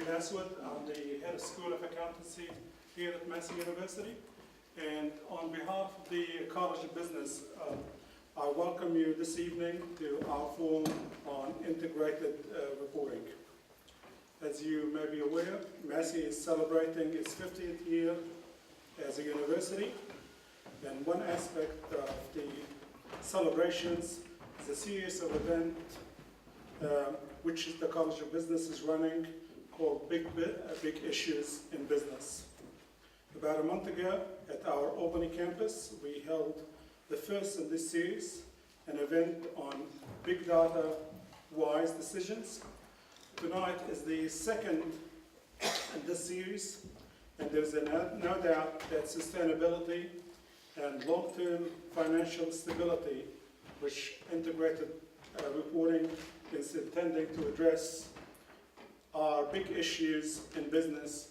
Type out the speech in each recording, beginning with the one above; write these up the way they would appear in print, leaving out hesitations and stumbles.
Aswood. I'm the head of School of Accountancy here at Massey University. And on behalf of the College of Business, I welcome you this evening to our forum on integrated reporting. As you may be aware, Massey is celebrating its 50th year as a university. And one aspect of the celebrations is a series of events which the College of Business is running, called Big Issues in Business. About a month ago, at our Albany campus, we held the first in this series, an event on big data wise decisions. Tonight is the second in this series, and there's no doubt that sustainability and long-term financial stability, which integrated reporting is intending to address, are big issues in business,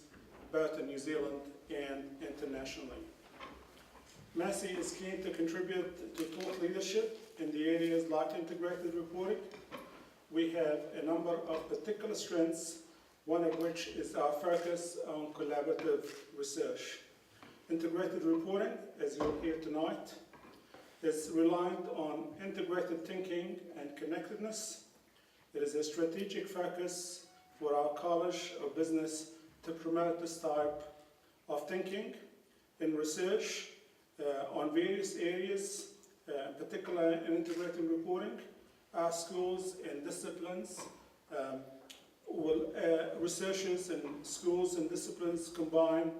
both in New Zealand and internationally. Massey is keen to contribute to thought leadership in the areas like integrated reporting. We have a number of particular strengths, one of which is our focus on collaborative research. Integrated reporting, as you'll hear tonight, is reliant on integrated thinking and connectedness. It is a strategic focus for our College of Business to promote this type of thinking in research on various areas, particularly in integrated reporting. Our schools and disciplines researchers in schools and disciplines combined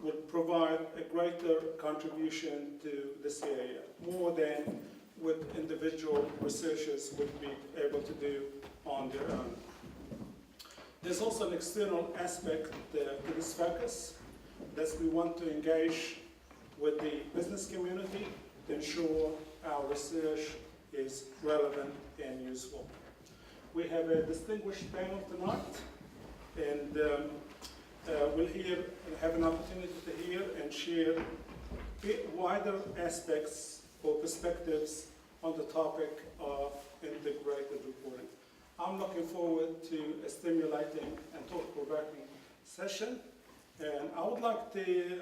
will provide a greater contribution to this area, more than what individual researchers would be able to do on their own. There's also an external aspect to this focus, that we want to engage with the business community to ensure our research is relevant and useful. We have a distinguished panel tonight, and we'll have an opportunity to hear and share wider aspects or perspectives on the topic of integrated reporting. I'm looking forward to a stimulating and thought-provoking session, and I would like to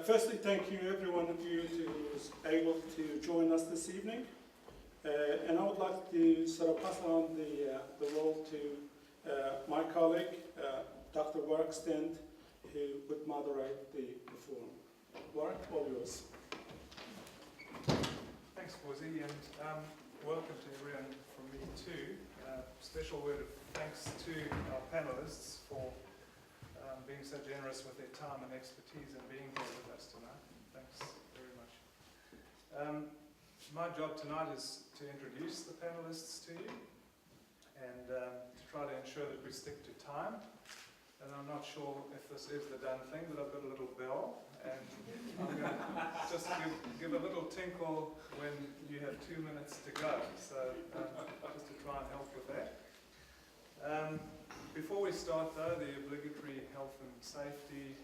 firstly thank you, every one of you, who was able to join us this evening. And I would like to sort of pass on the role to my colleague, Dr Warwick Stent, who would moderate the forum. Warwick, all yours. Thanks, Fawzi, and welcome to everyone from me too. Special word of thanks to our panelists for being so generous with their time and expertise and being here with us tonight. Thanks very much. My job tonight is to introduce the panelists to you and to try to ensure that we stick to time. And I'm not sure if this is the done thing, but I've got a little bell, and I'm going to just give a little tinkle when you have 2 minutes to go, so just to try and help with that. Before we start though, the obligatory health and safety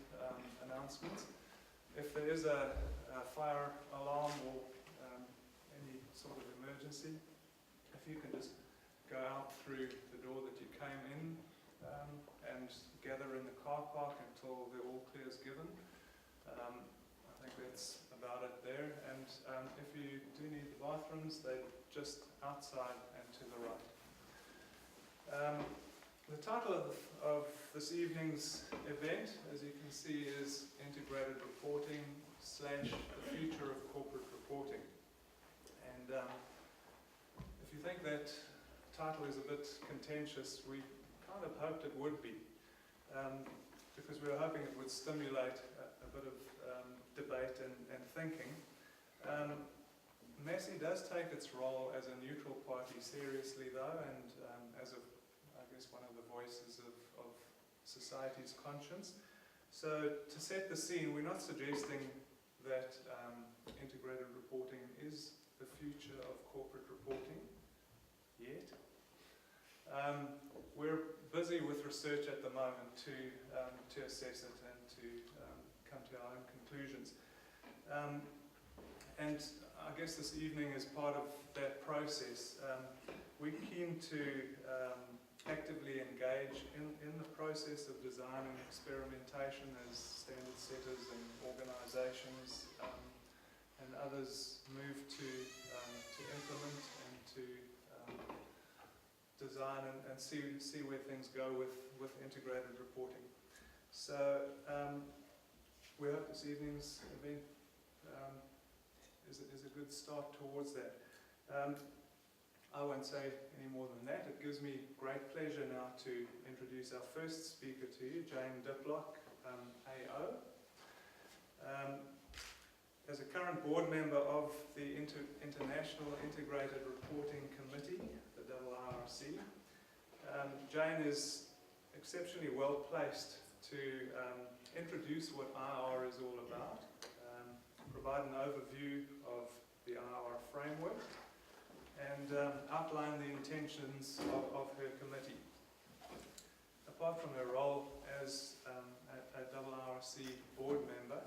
announcements. If there is a fire alarm or any sort of emergency, if you can just go out through the door that you came in and gather in the car park until the all clear is given. I think that's about it there. And if you do need the bathrooms, they're just outside and to the right. The title of this evening's event, as you can see, is Integrated Reporting / the Future of Corporate Reporting. And if you think that title is a bit contentious, we kind of hoped it would be, because we were hoping it would stimulate a bit of debate and thinking. Massey does take its role as a neutral party seriously though, and as I guess one of the voices of society's conscience. So to set the scene, we're not suggesting that integrated reporting is the future of corporate reporting yet. We're busy with research at the moment to assess it and to come to our own conclusions. And I guess this evening is part of that process. We're keen to actively engage in the process of design and experimentation as standard setters and organisations, and others move to implement and to design and see where things go with integrated reporting. So we hope this evening's event is a good start towards that. I won't say any more than that. It gives me great pleasure now to introduce our first speaker to you, Jane Diplock, AO. As a current board member of the International Integrated Reporting Committee, the IRC, Jane is exceptionally well placed to introduce what IR is all about, provide an overview of the IR framework, and outline the intentions of her committee. Apart from her role as a IRC board member,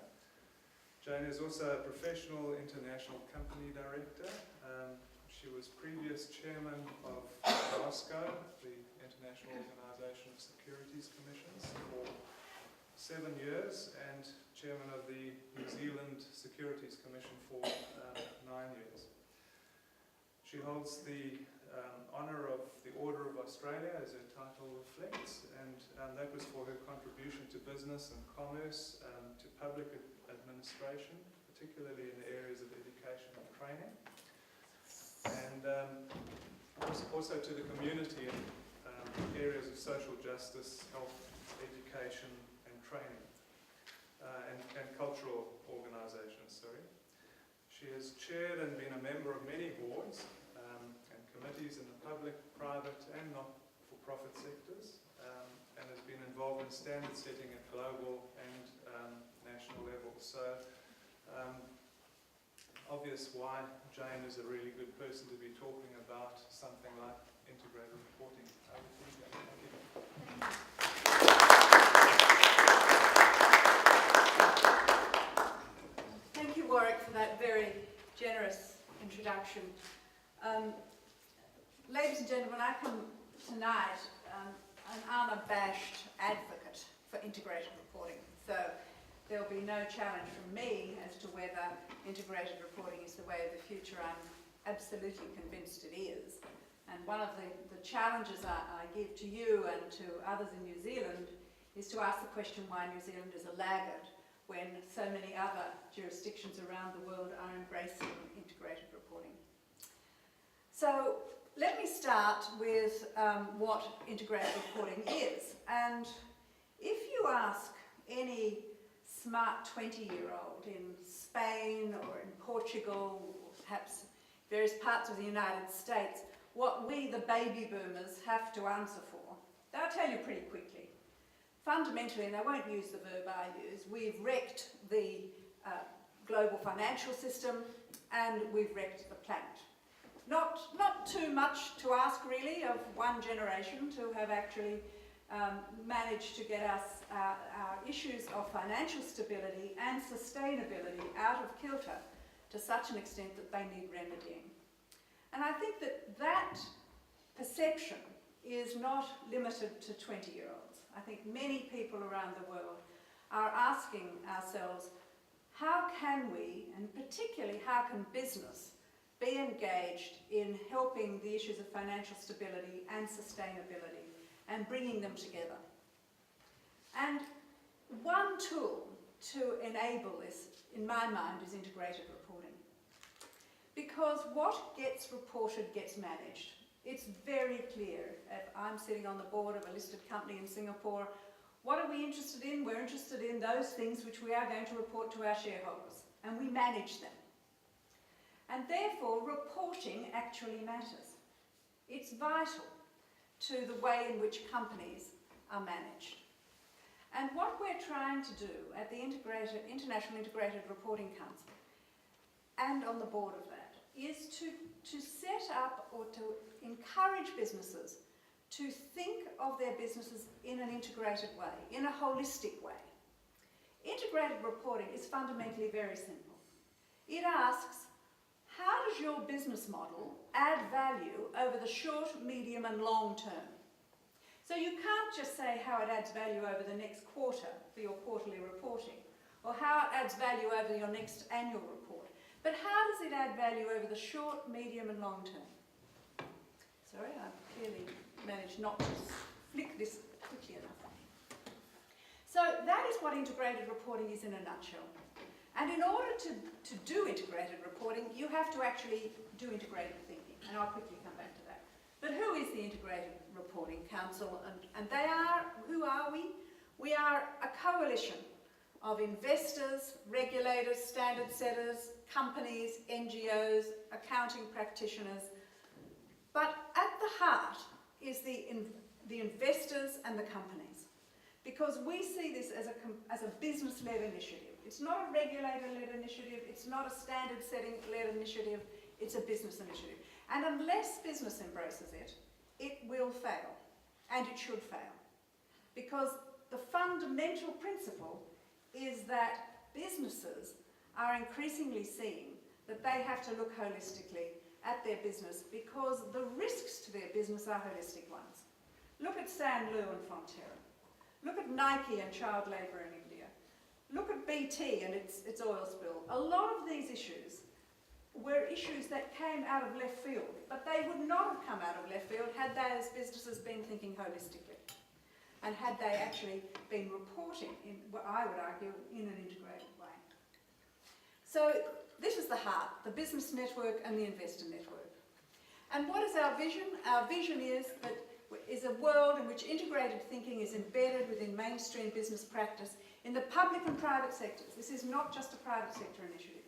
Jane is also a professional international company director. She was previous chairman of OSCO, the International Organisation of Securities Commissions, for 7 years, and chairman of the New Zealand Securities Commission for 9 years. She holds the honour of the Order of Australia, as her title reflects, and that was for her contribution to business and commerce, to public administration, particularly in the areas of education and training, and also to the community in areas of social justice, health, education and training, and cultural organisations, She has chaired and been a member of many boards and committees in the public, private and not-for-profit sectors, and has been involved in standard setting at global and national levels. So, obvious why Jane is a really good person to be talking about something like integrated reporting. Over to you, Jane. Thank you. Thank you, Warwick, for that very generous introduction. Ladies and gentlemen, I come tonight an unabashed advocate for integrated reporting. So there will be no challenge from me as to whether integrated reporting is the way of the future. I'm absolutely convinced it is. And one of the challenges I give to you and to others in New Zealand is to ask the question why New Zealand is a laggard when so many other jurisdictions around the world are embracing integrated reporting. So let me start with what integrated reporting is. And if you ask any smart 20-year-old in Spain or in Portugal, or perhaps various parts of the United States, what we, the baby boomers, have to answer for, they'll tell you pretty quickly. Fundamentally, and I won't use the verb I use, we've wrecked the global financial system and we've wrecked the planet. Not too much to ask, really, of one generation to have actually managed to get us our issues of financial stability and sustainability out of kilter to such an extent that they need remedying. And I think that perception is not limited to 20-year-olds. I think many people around the world are asking ourselves, how can we, and particularly how can business, be engaged in helping the issues of financial stability and sustainability and bringing them together? And one tool to enable this, in my mind, is integrated reporting. Because what gets reported gets managed. It's very clear. If I'm sitting on the board of a listed company in Singapore, what are we interested in? We're interested in those things which we are going to report to our shareholders, and we manage them. And therefore, reporting actually matters. It's vital to the way in which companies are managed. And what we're trying to do at the International Integrated Reporting Council, and on the board of that, is to set up or to encourage businesses to think of their businesses in an integrated way, in a holistic way. Integrated reporting is fundamentally very simple. It asks, how does your business model add value over the short, medium and long term? So you can't just say how it adds value over the next quarter for your quarterly reporting, or how it adds value over your next annual report, but how does it add value over the short, medium and long term? Sorry, I clearly managed not to flick this quickly enough. So that is what integrated reporting is in a nutshell. And in order to do integrated reporting, you have to actually do integrated thinking, and I'll quickly come back to that. But who is the Integrated Reporting Council? And they are, who are we? We are a coalition of investors, regulators, standard setters, companies, NGOs, accounting practitioners. But at the heart is the investors and the companies, because we see this as a business-led initiative. It's not a regulator-led initiative, it's not a standard-setting-led initiative, it's a business initiative. And unless business embraces it, it will fail, and it should fail. Because the fundamental principle is that businesses are increasingly seeing that they have to look holistically at their business, because the risks to their business are holistic ones. Look at Sanlu and Fonterra. Look at Nike and child labour in India. Look at BT and its oil spill. A lot of these issues were issues that came out of left field, but they would not have come out of left field had they as businesses been thinking holistically, and had they actually been reporting in what I would argue in an integrated way. So this is the heart, the business network and the investor network. And what is our vision? Our vision is a world in which integrated thinking is embedded within mainstream business practice in the public and private sectors. This is not just a private sector initiative.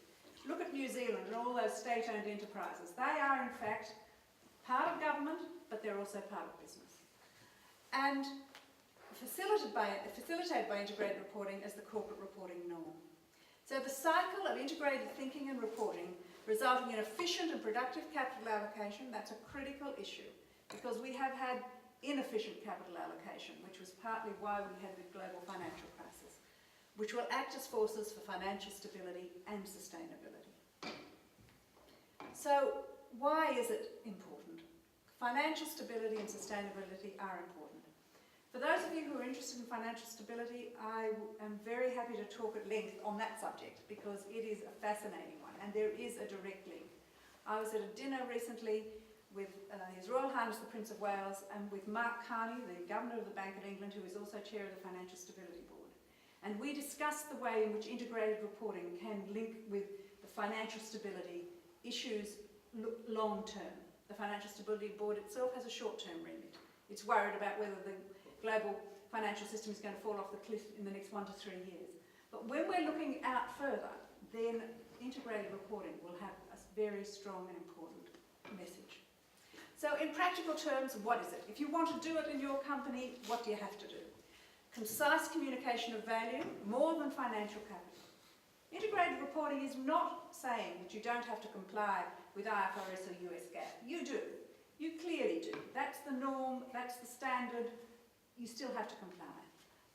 Look at New Zealand and all those state-owned enterprises. They are, in fact, part of government, but they're also part of business. And facilitated by integrated reporting as the corporate reporting norm. So the cycle of integrated thinking and reporting resulting in efficient and productive capital allocation, that's a critical issue, because we have had inefficient capital allocation, which was partly why we had the global financial crisis, which will act as forces for financial stability and sustainability. So why is it important? Financial stability and sustainability are important. For those of you who are interested in financial stability, I am very happy to talk at length on that subject, because it is a fascinating one and there is a direct link. I was at a dinner recently with His Royal Highness the Prince of Wales and with Mark Carney, the Governor of the Bank of England, who is also Chair of the Financial Stability Board. And we discussed the way in which integrated reporting can link with the financial stability issues long term. The Financial Stability Board itself has a short-term remit. It's worried about whether the global financial system is going to fall off the cliff in the next 1 to 3 years. But when we're looking out further, then integrated reporting will have a very strong and important message. So in practical terms, what is it? If you want to do it in your company, what do you have to do? Concise communication of value, more than financial capital. Integrated reporting is not saying that you don't have to comply with IFRS or US GAAP. You do. You clearly do. That's the norm, that's the standard. You still have to comply.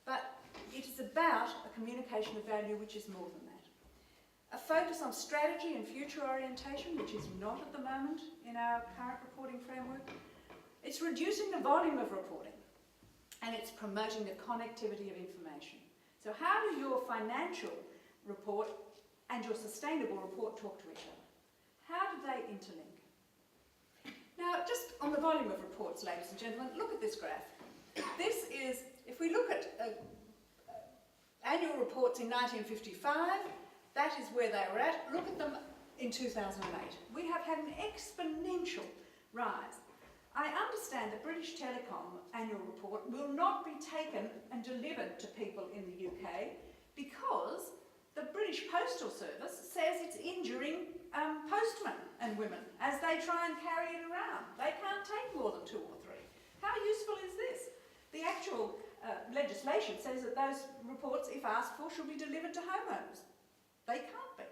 But it is about a communication of value which is more than that. A focus on strategy and future orientation, which is not at the moment in our current reporting framework. It's reducing the volume of reporting, and it's promoting the connectivity of information. So how do your financial report and your sustainable report talk to each other? How do they interlink? Now, just on the volume of reports, ladies and gentlemen, look at this graph. This is, if we look at annual reports in 1955, that is where they were at. Look at them in 2008. We have had an exponential rise. I understand that British Telecom annual report will not be taken and delivered to people in the UK because the British Postal Service says it's injuring postmen and women as they try and carry it around. They can't take more than 2 or 3. How useful is this? The actual legislation says that those reports, if asked for, should be delivered to homeowners. They can't be.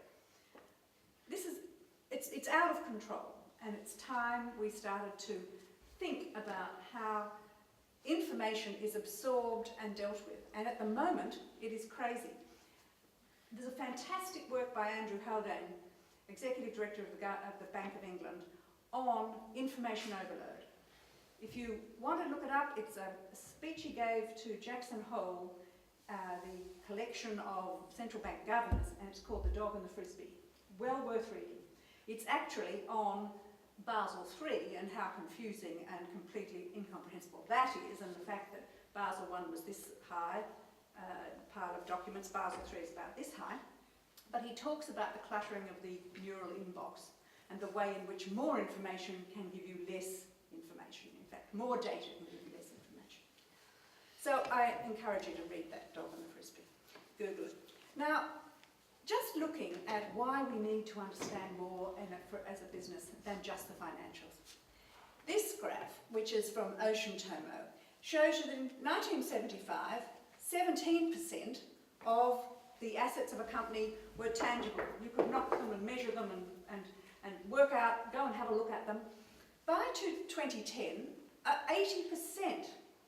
It's out of control, and it's time we started to think about how information is absorbed and dealt with. And at the moment, it is crazy. There's a fantastic work by Andrew Haldane, Executive Director of the Bank of England, on information overload. If you want to look it up, it's a speech he gave to Jackson Hole, the collection of central bank governors, and it's called The Dog and the Frisbee. Well worth reading. It's actually on Basel III and how confusing and completely incomprehensible that is, and the fact that Basel I was this high, pile of documents, Basel III is about this high, but he talks about the cluttering of the neural inbox and the way in which more information can give you less information. In fact, more data can give you less information. So I encourage you to read that, Dog and the Frisbee. Google it. Now, just looking at why we need to understand more as a business than just the financials. This graph, which is from Ocean Tomo, shows you that in 1975, 17% of the assets of a company were tangible. You could knock them and measure them and work out, go and have a look at them. By 2010, 80%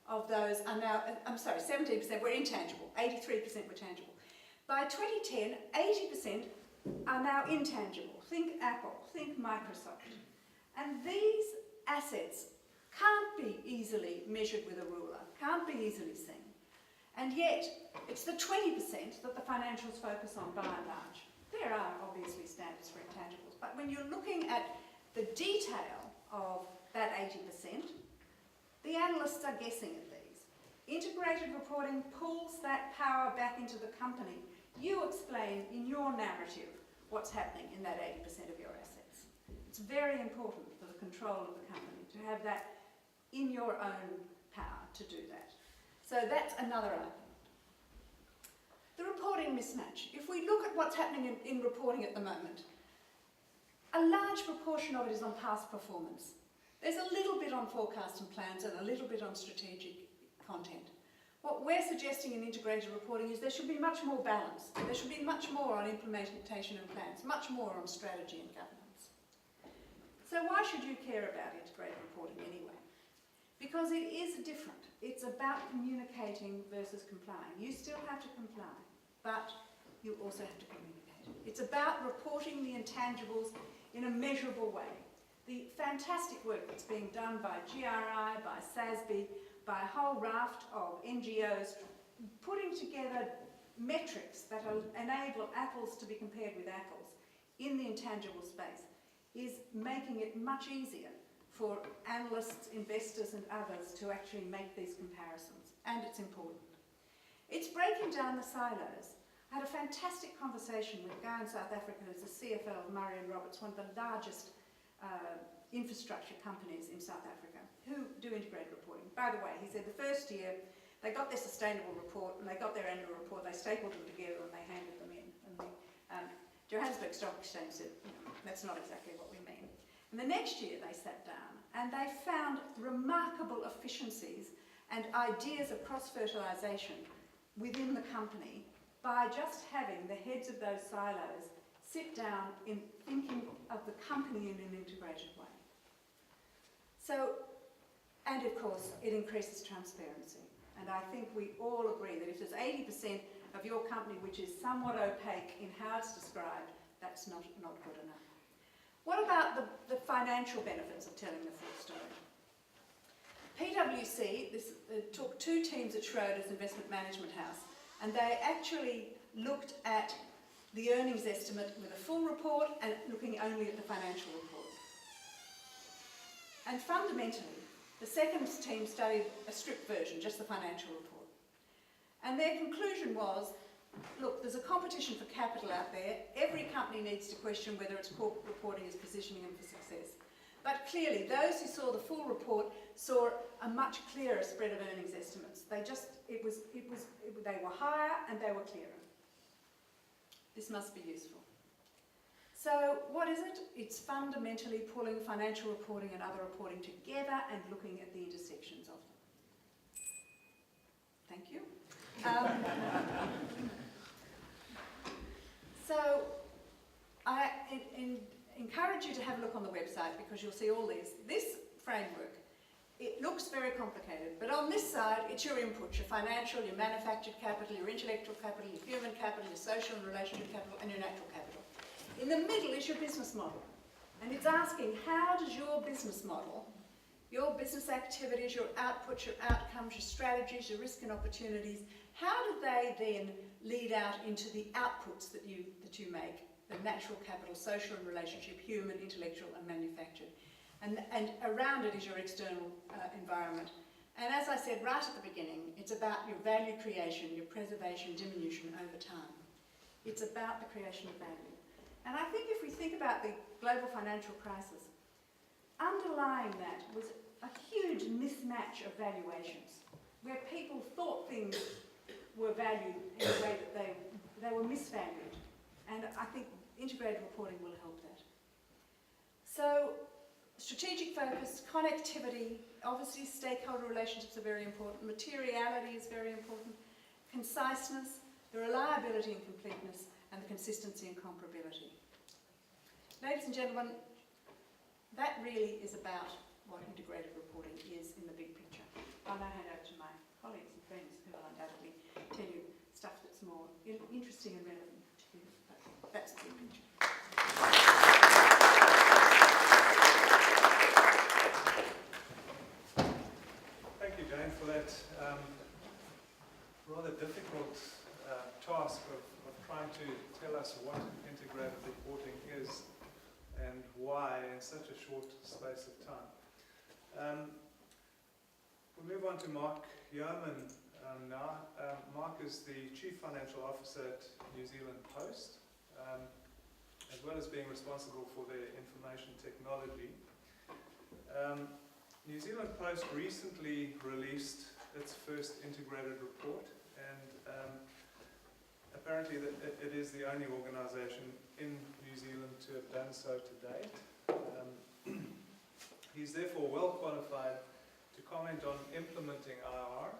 of those are now, 17% were intangible, 83% were tangible. By 2010, 80% are now intangible. Think Apple, think Microsoft. And these assets can't be easily measured with a ruler, can't be easily seen. And yet, it's the 20% that the financials focus on by and large. There are obviously standards for intangibles, but when you're looking at the detail of that 80%, the analysts are guessing at these. Integrated reporting pulls that power back into the company. You explain in your narrative what's happening in that 80% of your assets. It's very important for the control of the company to have that in your own power to do that. So that's another argument. The reporting mismatch. If we look at what's happening in reporting at the moment, a large proportion of it is on past performance. There's a little bit on forecast and plans and a little bit on strategic content. What we're suggesting in integrated reporting is there should be much more balance. There should be much more on implementation and plans, much more on strategy and governance. So why should you care about integrated reporting anyway? Because it is different. It's about communicating versus complying. You still have to comply, but you also have to communicate. It's about reporting the intangibles in a measurable way. The fantastic work that's being done by GRI, by SASB, by a whole raft of NGOs, putting together metrics that enable apples to be compared with apples in the intangible space, is making it much easier for analysts, investors and others to actually make these comparisons, and it's important. It's breaking down the silos. I had a fantastic conversation with a guy in South Africa who's the CFO of Murray & Roberts, one of the largest infrastructure companies in South Africa, who do integrated reporting. By the way, he said the first year they got their sustainable report and they got their annual report, they stapled them together and they handed them in. And the Johannesburg Stock Exchange said, that's not exactly what we mean. And the next year they sat down and they found remarkable efficiencies and ideas of cross-fertilisation within the company by just having the heads of those silos sit down in thinking of the company in an integrated way. So, and of course, it increases transparency. And I think we all agree that if there's 80% of your company which is somewhat opaque in how it's described, that's not good enough. What about the financial benefits of telling the full story? PwC took two teams at Schroders Investment Management House, and they actually looked at the earnings estimate with a full report and looking only at the financial report. And fundamentally, the second team studied a stripped version, just the financial report. And their conclusion was, look, there's a competition for capital out there. Every company needs to question whether its corporate reporting is positioning them for success. But clearly, those who saw the full report saw a much clearer spread of earnings estimates. They were higher and they were clearer. This must be useful. So what is it? It's fundamentally pulling financial reporting and other reporting together and looking at the intersections of them. Thank you. So I encourage you to have a look on the website because you'll see all these. This framework, it looks very complicated, but on this side, it's your inputs, your financial, your manufactured capital, your intellectual capital, your human capital, your social and relationship capital, and your natural capital. In the middle is your business model. And it's asking, how does your business model your business activities, your outputs, your outcomes, your strategies, your risk and opportunities, how do they then lead out into the outputs that you make, the natural capital, social and relationship, human, intellectual and manufactured. And around it is your external environment. And as I said right at the beginning, it's about your value creation, your preservation, diminution over time. It's about the creation of value. And I think if we think about the global financial crisis, underlying that was a huge mismatch of valuations, where people thought things were valued in a way that they were misvalued. And I think integrated reporting will help that. So, strategic focus, connectivity, obviously stakeholder relationships are very important, materiality is very important, conciseness, the reliability and completeness, and the consistency and comparability. Ladies and gentlemen, that really is about what integrated reporting is in the big picture. I'll now hand over to my colleagues and friends who will undoubtedly tell you stuff that's more interesting and relevant to you. But that's the big picture. Thank you, Jane, for that rather difficult task of trying to tell us what integrated reporting is and why in such a short space of time. We'll move on to Mark Yeoman now. Mark is the Chief Financial Officer at New Zealand Post, as well as being responsible for their information technology. New Zealand Post recently released its first integrated report, and apparently it is the only organisation in New Zealand to have done so to date. He's therefore well qualified to comment on implementing IR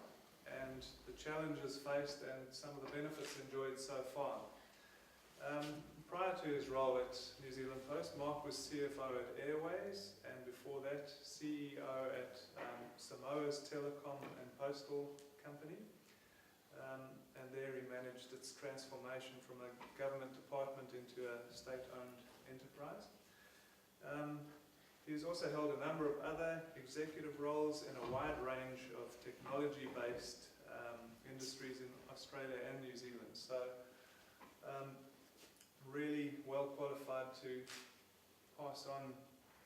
and the challenges faced and some of the benefits enjoyed so far. Prior to his role at New Zealand Post, Mark was CFO at Airways, and before that CEO at Samoa's Telecom and Postal Company. And there he managed its transformation from a government department into a state-owned enterprise. He's also held a number of other executive roles in a wide range of technology-based industries in Australia and New Zealand. So really well qualified to pass on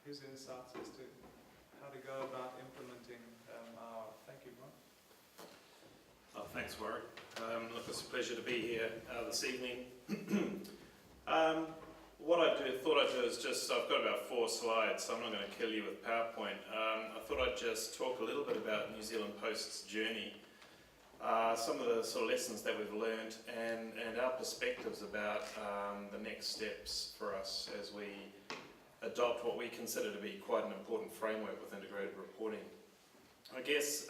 his insights as to how to go about implementing our. Thank you, Mark. Thanks, Warwick. Look, it's a pleasure to be here this evening. What thought I'd do is just, I've got about 4 slides, so I'm not going to kill you with PowerPoint. I thought I'd just talk a little bit about New Zealand Post's journey, some of the sort of lessons that we've learned, and our perspectives about the next steps for us as we adopt what we consider to be quite an important framework with integrated reporting. I guess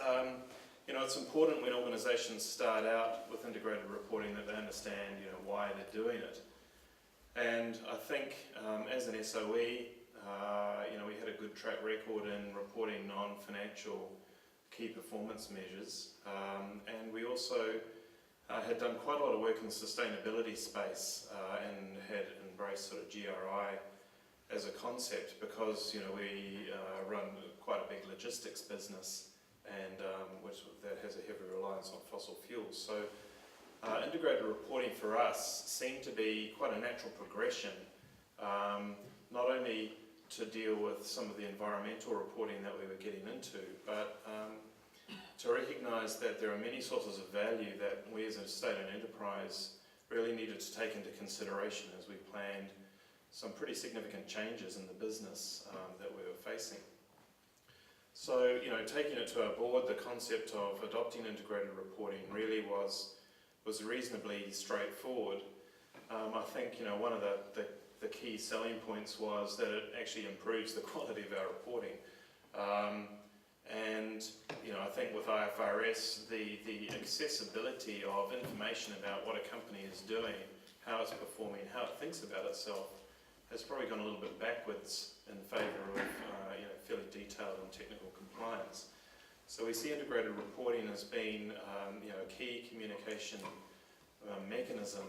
it's important when organisations start out with integrated reporting that they understand why they're doing it. And I think as an SOE, we had a good track record in reporting non-financial key performance measures, and we also had done quite a lot of work in the sustainability space and had embraced sort of GRI as a concept because we run quite a big logistics business, and that has a heavy reliance on fossil fuels. So integrated reporting for us seemed to be quite a natural progression, not only to deal with some of the environmental reporting that we were getting into, but to recognise that there are many sources of value that we as a state-owned enterprise really needed to take into consideration as we planned some pretty significant changes in the business that we were facing. So, taking it to our board, the concept of adopting integrated reporting really was reasonably straightforward. I think, one of the key selling points was that it actually improves the quality of our reporting. And I think with IFRS, the accessibility of information about what a company is doing, how it's performing, how it thinks about itself, has probably gone a little bit backwards in favour of fairly detailed and technical compliance. So we see integrated reporting as being a key communication mechanism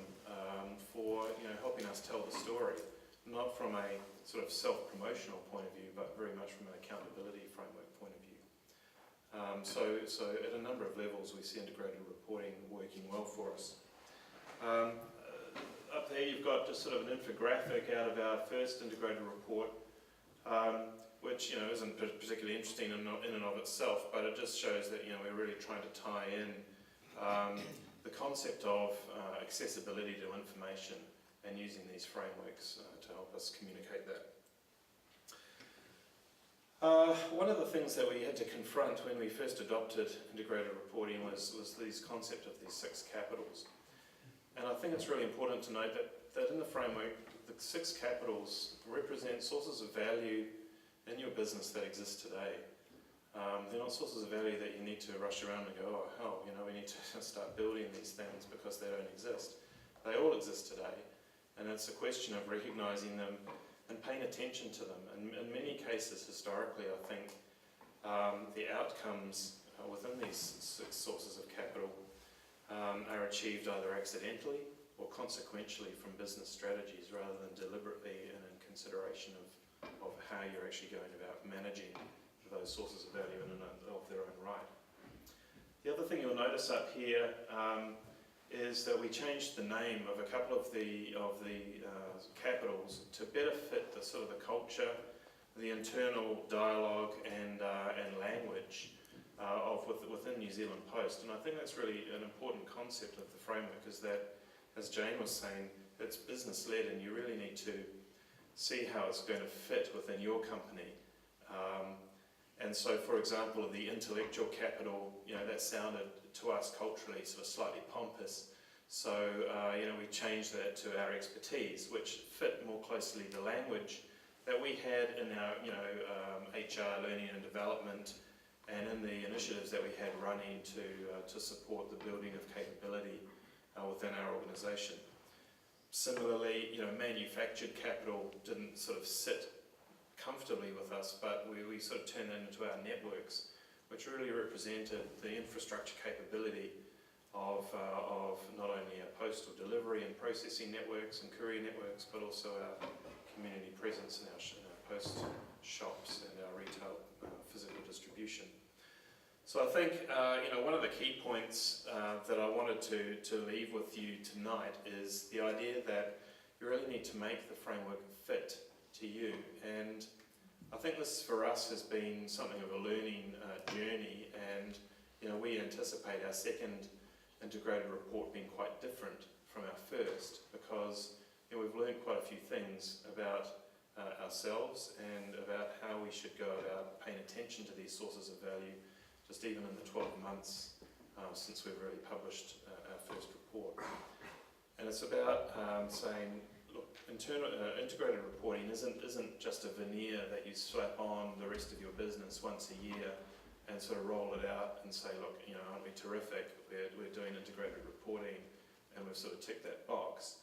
for helping us tell the story, not from a sort of self-promotional point of view, but very much from an accountability framework point of view. So at a number of levels we see integrated reporting working well for us. Up there you've got just sort of an infographic out of our first integrated report, which isn't particularly interesting in and of itself, but it just shows that we're really trying to tie in the concept of accessibility to information and using these frameworks to help us communicate that. One of the things that we had to confront when we first adopted integrated reporting was this concept of these 6 capitals. And I think it's really important to note that in the framework, the 6 capitals represent sources of value in your business that exist today. They're not sources of value that you need to rush around and go, oh hell, we need to start building these things because they don't exist. They all exist today, and it's a question of recognising them and paying attention to them. And in many cases, historically, I think the outcomes within these 6 sources of capital are achieved either accidentally or consequentially from business strategies rather than deliberately and in consideration of how you're actually going about managing those sources of value in and of their own right. The other thing you'll notice up here is that we changed the name of a couple of the capitals to better fit the sort of the culture, the internal dialogue and language within New Zealand Post. And I think that's really an important concept of the framework, is that, as Jane was saying, it's business-led and you really need to see how it's going to fit within your company. And so, for example, the intellectual capital, that sounded to us culturally sort of slightly pompous. So, we changed that to our expertise, which fit more closely the language that we had in our, HR, learning and development, and in the initiatives that we had running to support the building of capability within our organisation. Similarly, manufactured capital didn't sort of sit comfortably with us, but we sort of turned that into our networks, which really represented the infrastructure capability of not only our postal delivery and processing networks and courier networks, but also our community presence in our post shops and our retail physical distribution. So I think one of the key points that I wanted to leave with you tonight is the idea that you really need to make the framework fit to you. And I think this for us has been something of a learning journey, and we anticipate our second integrated report being quite different from our first, because we've learned quite a few things about ourselves and about how we should go about paying attention to these sources of value, just even in the 12 months since we've really published our first report. And it's about saying, look, integrated reporting isn't just a veneer that you slap on the rest of your business once a year and sort of roll it out and say, look, aren't we terrific? We're doing integrated reporting, and we've sort of ticked that box.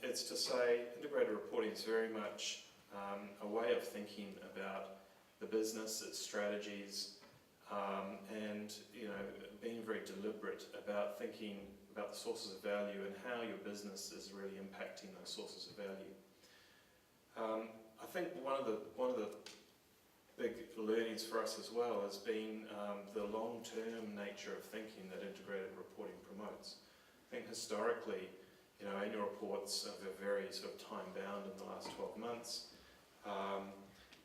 It's to say integrated reporting is very much a way of thinking about the business, its strategies, and being very deliberate about thinking about the sources of value and how your business is really impacting those sources of value. I think one of the big learnings for us as well has been the long-term nature of thinking that integrated reporting promotes. I think historically, annual reports are very sort of time-bound in the last 12 months,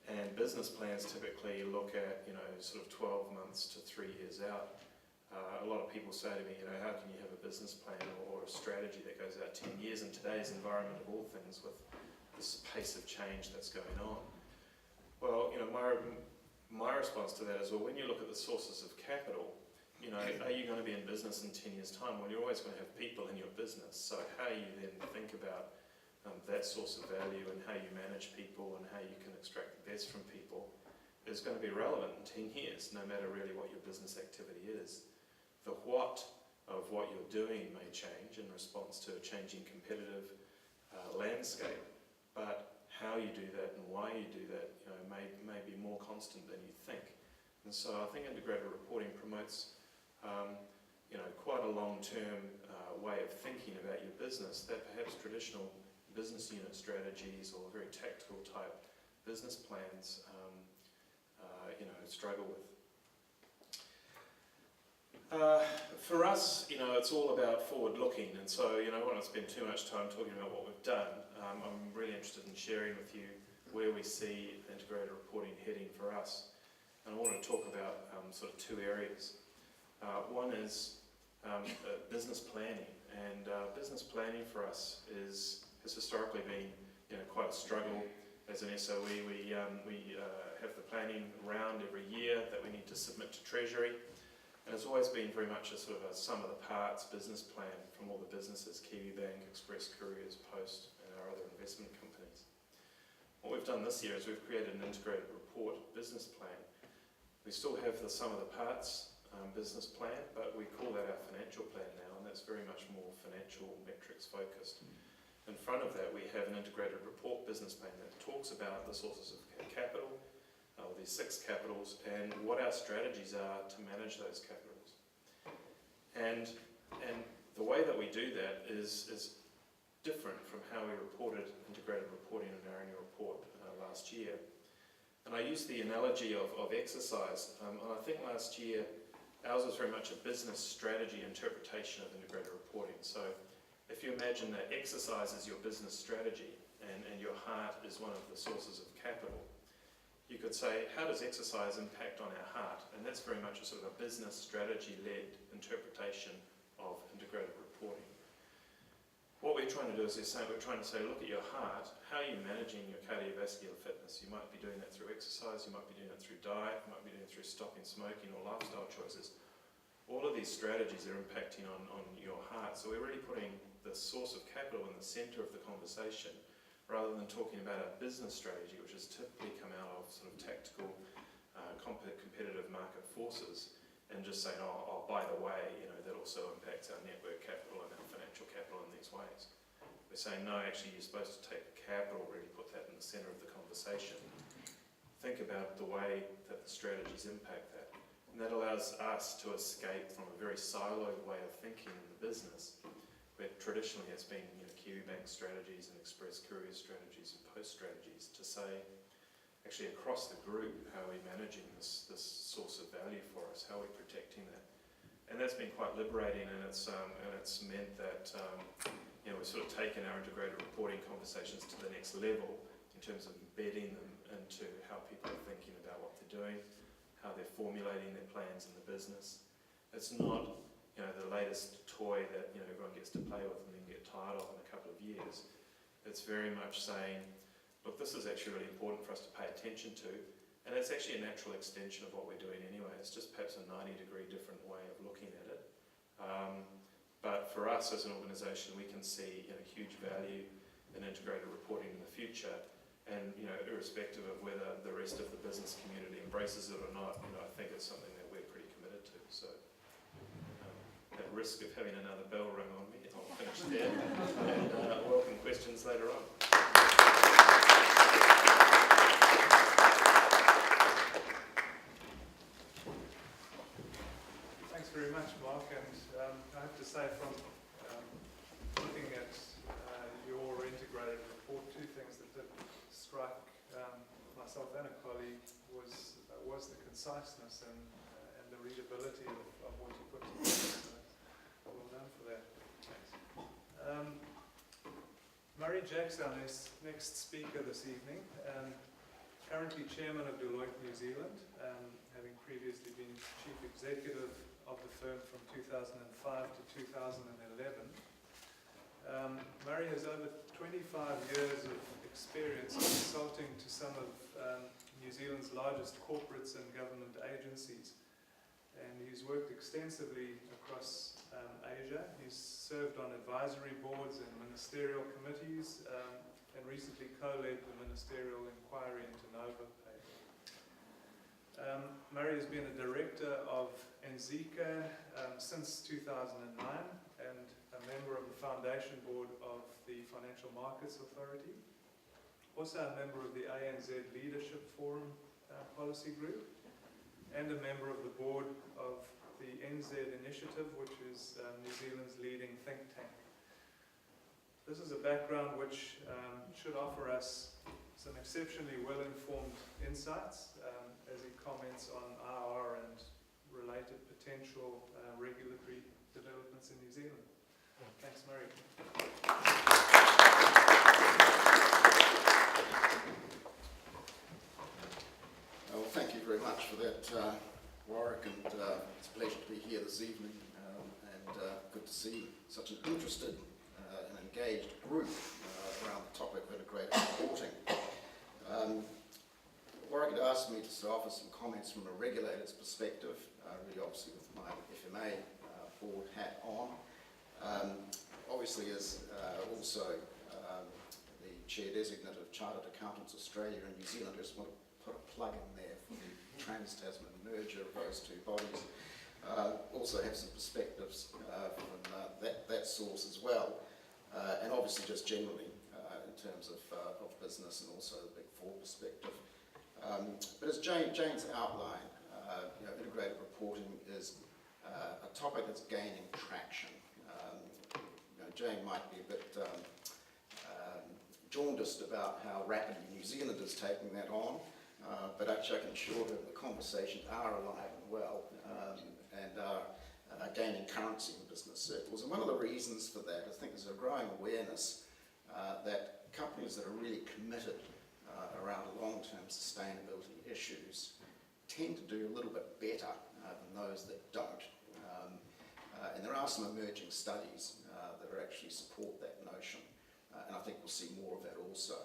and business plans typically look at sort of 12 months to 3 years out. A lot of people say to me, how can you have a business plan or a strategy that goes out 10 years in today's environment of all things with this pace of change that's going on? Well, my response to that is, well, when you look at the sources of capital, are you going to be in business in 10 years' time? Well, you're always going to have people in your business. So how you then think about that source of value and how you manage people and how you can extract the best from people is going to be relevant in 10 years, no matter really what your business activity is. The what of what you're doing may change in response to a changing competitive landscape, but how you do that and why you do that may be more constant than you think. And so I think integrated reporting promotes quite a long-term way of thinking about your business that perhaps traditional business unit strategies or very tactical type business plans struggle with. For us, it's all about forward-looking, and so, I don't want to spend too much time talking about what we've done. I'm really interested in sharing with you where we see integrated reporting heading for us. And I want to talk about sort of two areas. One is business planning, and business planning for us has historically been quite a struggle. As an SOE, we have the planning round every year that we need to submit to Treasury, and it's always been very much a sort of a sum of the parts business plan from all the businesses, Kiwibank, Express Couriers, Post, and our other investment companies. What we've done this year is we've created an integrated report business plan. We still have the sum of the parts business plan, but we call that our financial plan now, and that's very much more financial metrics focused. In front of that, we have an integrated report business plan that talks about the sources of capital, these 6 capitals, and what our strategies are to manage those capitals. And the way that we do that is different from how we reported integrated reporting in our annual report last year. And I use the analogy of exercise, and I think last year ours was very much a business strategy interpretation of integrated reporting. So if you imagine that exercise is your business strategy and your heart is one of the sources of capital, you could say, how does exercise impact on our heart? And that's very much a sort of a business strategy-led interpretation of integrated reporting. What we're trying to do is we're trying to say, look at your heart, how are you managing your cardiovascular fitness? You might be doing that through exercise, you might be doing it through diet, you might be doing it through stopping smoking or lifestyle choices. All of these strategies are impacting on your heart. So we're really putting the source of capital in the centre of the conversation, rather than talking about a business strategy, which has typically come out of sort of tactical, competitive market forces, and just saying, oh, by the way, that also impacts our network capital and our financial capital in these ways. We're saying, no, actually, you're supposed to take capital, really put that in the centre of the conversation. Think about the way that the strategies impact that. And that allows us to escape from a very siloed way of thinking in the business, where traditionally it's been Kiwibank strategies and Express Courier strategies and Post strategies, to say, actually across the group, how are we managing this source of value for us? How are we protecting that? And that's been quite liberating, and it's meant that we've sort of taken our integrated reporting conversations to the next level in terms of embedding them into how people are thinking about what they're doing, how they're formulating their plans in the business. It's not the latest toy that everyone gets to play with and then get tired of in a couple of years. It's very much saying, look, this is actually really important for us to pay attention to, and it's actually a natural extension of what we're doing anyway. It's just perhaps a 90-degree different way of looking at it. But for us as an organisation, we can see huge value in integrated reporting in the future, and irrespective of whether the rest of the business community embraces it or not, I think it's something that we're pretty committed to. So at risk of having another bell ring on me, I'll finish there and welcome questions later on. Thanks very much, Mark. And I have to say, from looking at your integrated report, 2 things that did strike myself and a colleague was the conciseness and the readability of what you put together. So well done for that. Thanks. Murray Jack's our next speaker this evening. Currently Chairman of Deloitte New Zealand, having previously been Chief Executive of the firm from 2005 to 2011. Murray has over 25 years of experience consulting to some of New Zealand's largest corporates and government agencies. And he's worked extensively across Asia. He's served on advisory boards and ministerial committees, and recently co-led the ministerial inquiry into Nova Pay. Murray has been a director of NZICA since 2009 and a member of the foundation board of the Financial Markets Authority. Also a member of the ANZ Leadership Forum Policy Group, and a member of the board of the NZ Initiative, which is New Zealand's leading think tank. This is a background which should offer us some exceptionally well-informed insights as he comments on IR and related potential regulatory developments in New Zealand. Thanks, Murray. Well, thank you very much for that, Warwick, and it's a pleasure to be here this evening, and good to see such an interested and engaged group around the topic of integrated reporting. Warwick had asked me to offer some comments from a regulator's perspective, really obviously with my FMA board hat on. Obviously as also the Chair Designate of Chartered Accountants Australia and New Zealand, I just want to put a plug in there for the Trans-Tasman merger of those two bodies. Also have some perspectives from that source as well, and obviously just generally in terms of business and also the Big Four perspective. But as Jane's outlined, integrated reporting is a topic that's gaining traction. Jane might be a bit jaundiced about how rapidly New Zealand is taking that on, but actually I can assure her the conversations are alive and well and are gaining currency in business circles. And one of the reasons for that, I think, is a growing awareness that companies that are really committed around long-term sustainability issues tend to do a little bit better than those that don't. And there are some emerging studies that actually support that notion, and I think we'll see more of that also.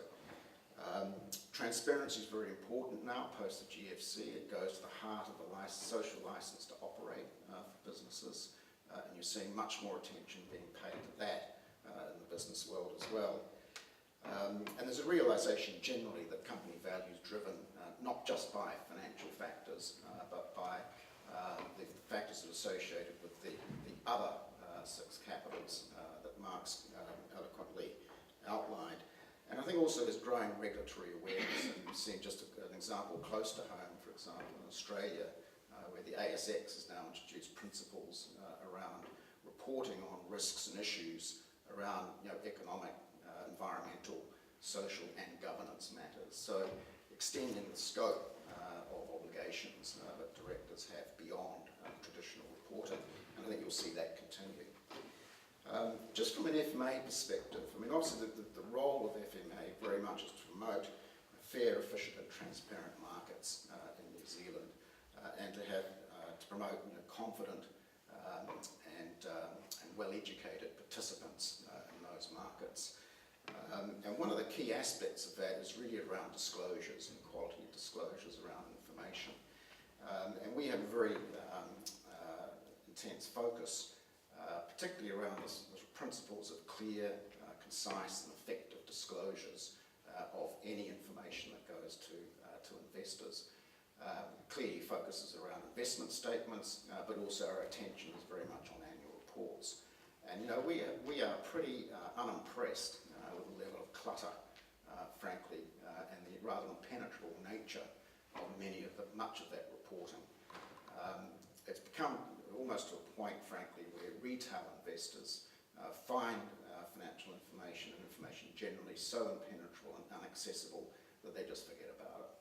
Transparency is very important now post the GFC. It goes to the heart of the social license to operate for businesses, and you're seeing much more attention being paid to that in the business world as well. And there's a realisation generally that company value is driven not just by financial factors, but by the factors that are associated with the other 6 capitals that Mark's eloquently outlined. And I think also there's growing regulatory awareness, and we've seen just an example close to home, for example, in Australia, where the ASX has now introduced principles around reporting on risks and issues around economic, environmental, social and governance matters. So extending the scope of obligations that directors have beyond traditional reporting, and I think you'll see that continue. Just from an FMA perspective, I mean, obviously the role of FMA very much is to promote fair, efficient and transparent markets in New Zealand, and to promote confident and well-educated participants in those markets. And one of the key aspects of that is really around disclosures and quality of disclosures around information. And we have a very intense focus, particularly around the principles of clear, concise and effective disclosures of any information that goes to investors. Clearly focuses around investment statements, but also our attention is very much on annual reports. And we are pretty unimpressed with the level of clutter, frankly, and the rather impenetrable nature of much of that reporting. It's become almost to a point, frankly, where retail investors find financial information and information generally so impenetrable and inaccessible that they just forget about it.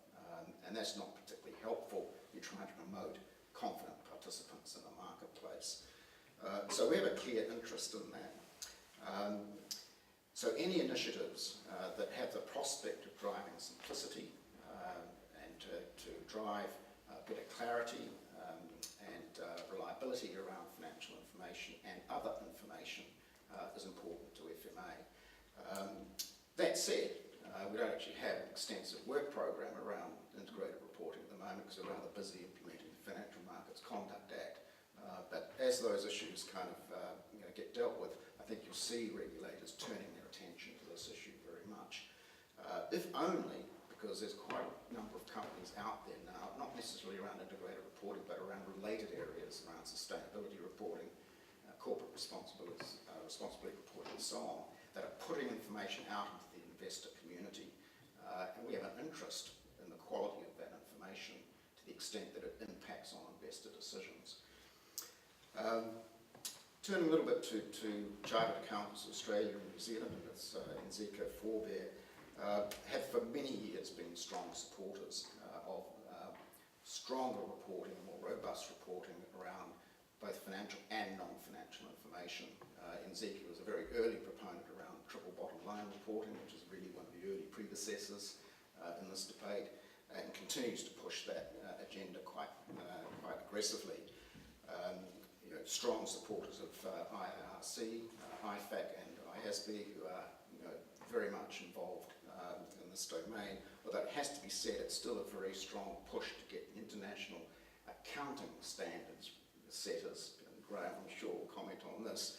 And that's not particularly helpful. You're trying to promote confident participants in the marketplace. So we have a clear interest in that. So any initiatives that have the prospect of driving simplicity and to drive better clarity and reliability around financial information and other information is important to FMA. That said, we don't actually have an extensive work program around integrated reporting at the moment because we're rather busy implementing the Financial Markets Conduct Act. But as those issues kind of get dealt with, I think you'll see regulators turning their attention to this issue very much. If only because there's quite a number of companies out there now, not necessarily around integrated reporting, but around related areas around sustainability reporting, corporate responsibility reporting and so on, that are putting information out into the investor community. And we have an interest in the quality of that information to the extent that it impacts on investor decisions. Turning a little bit to Chartered Accountants Australia and New Zealand and its NZECO forebear, have for many years been strong supporters of stronger reporting, more robust reporting around both financial and non-financial information. NZECA was a very early proponent around triple bottom line reporting, which is really one of the early predecessors in this debate, and continues to push that agenda quite aggressively. Strong supporters of IARC, IFAC and IASB, who are very much involved in this domain. Although it has to be said, it's still a very strong push to get international accounting standards setters, and Graeme, I'm sure, will comment on this,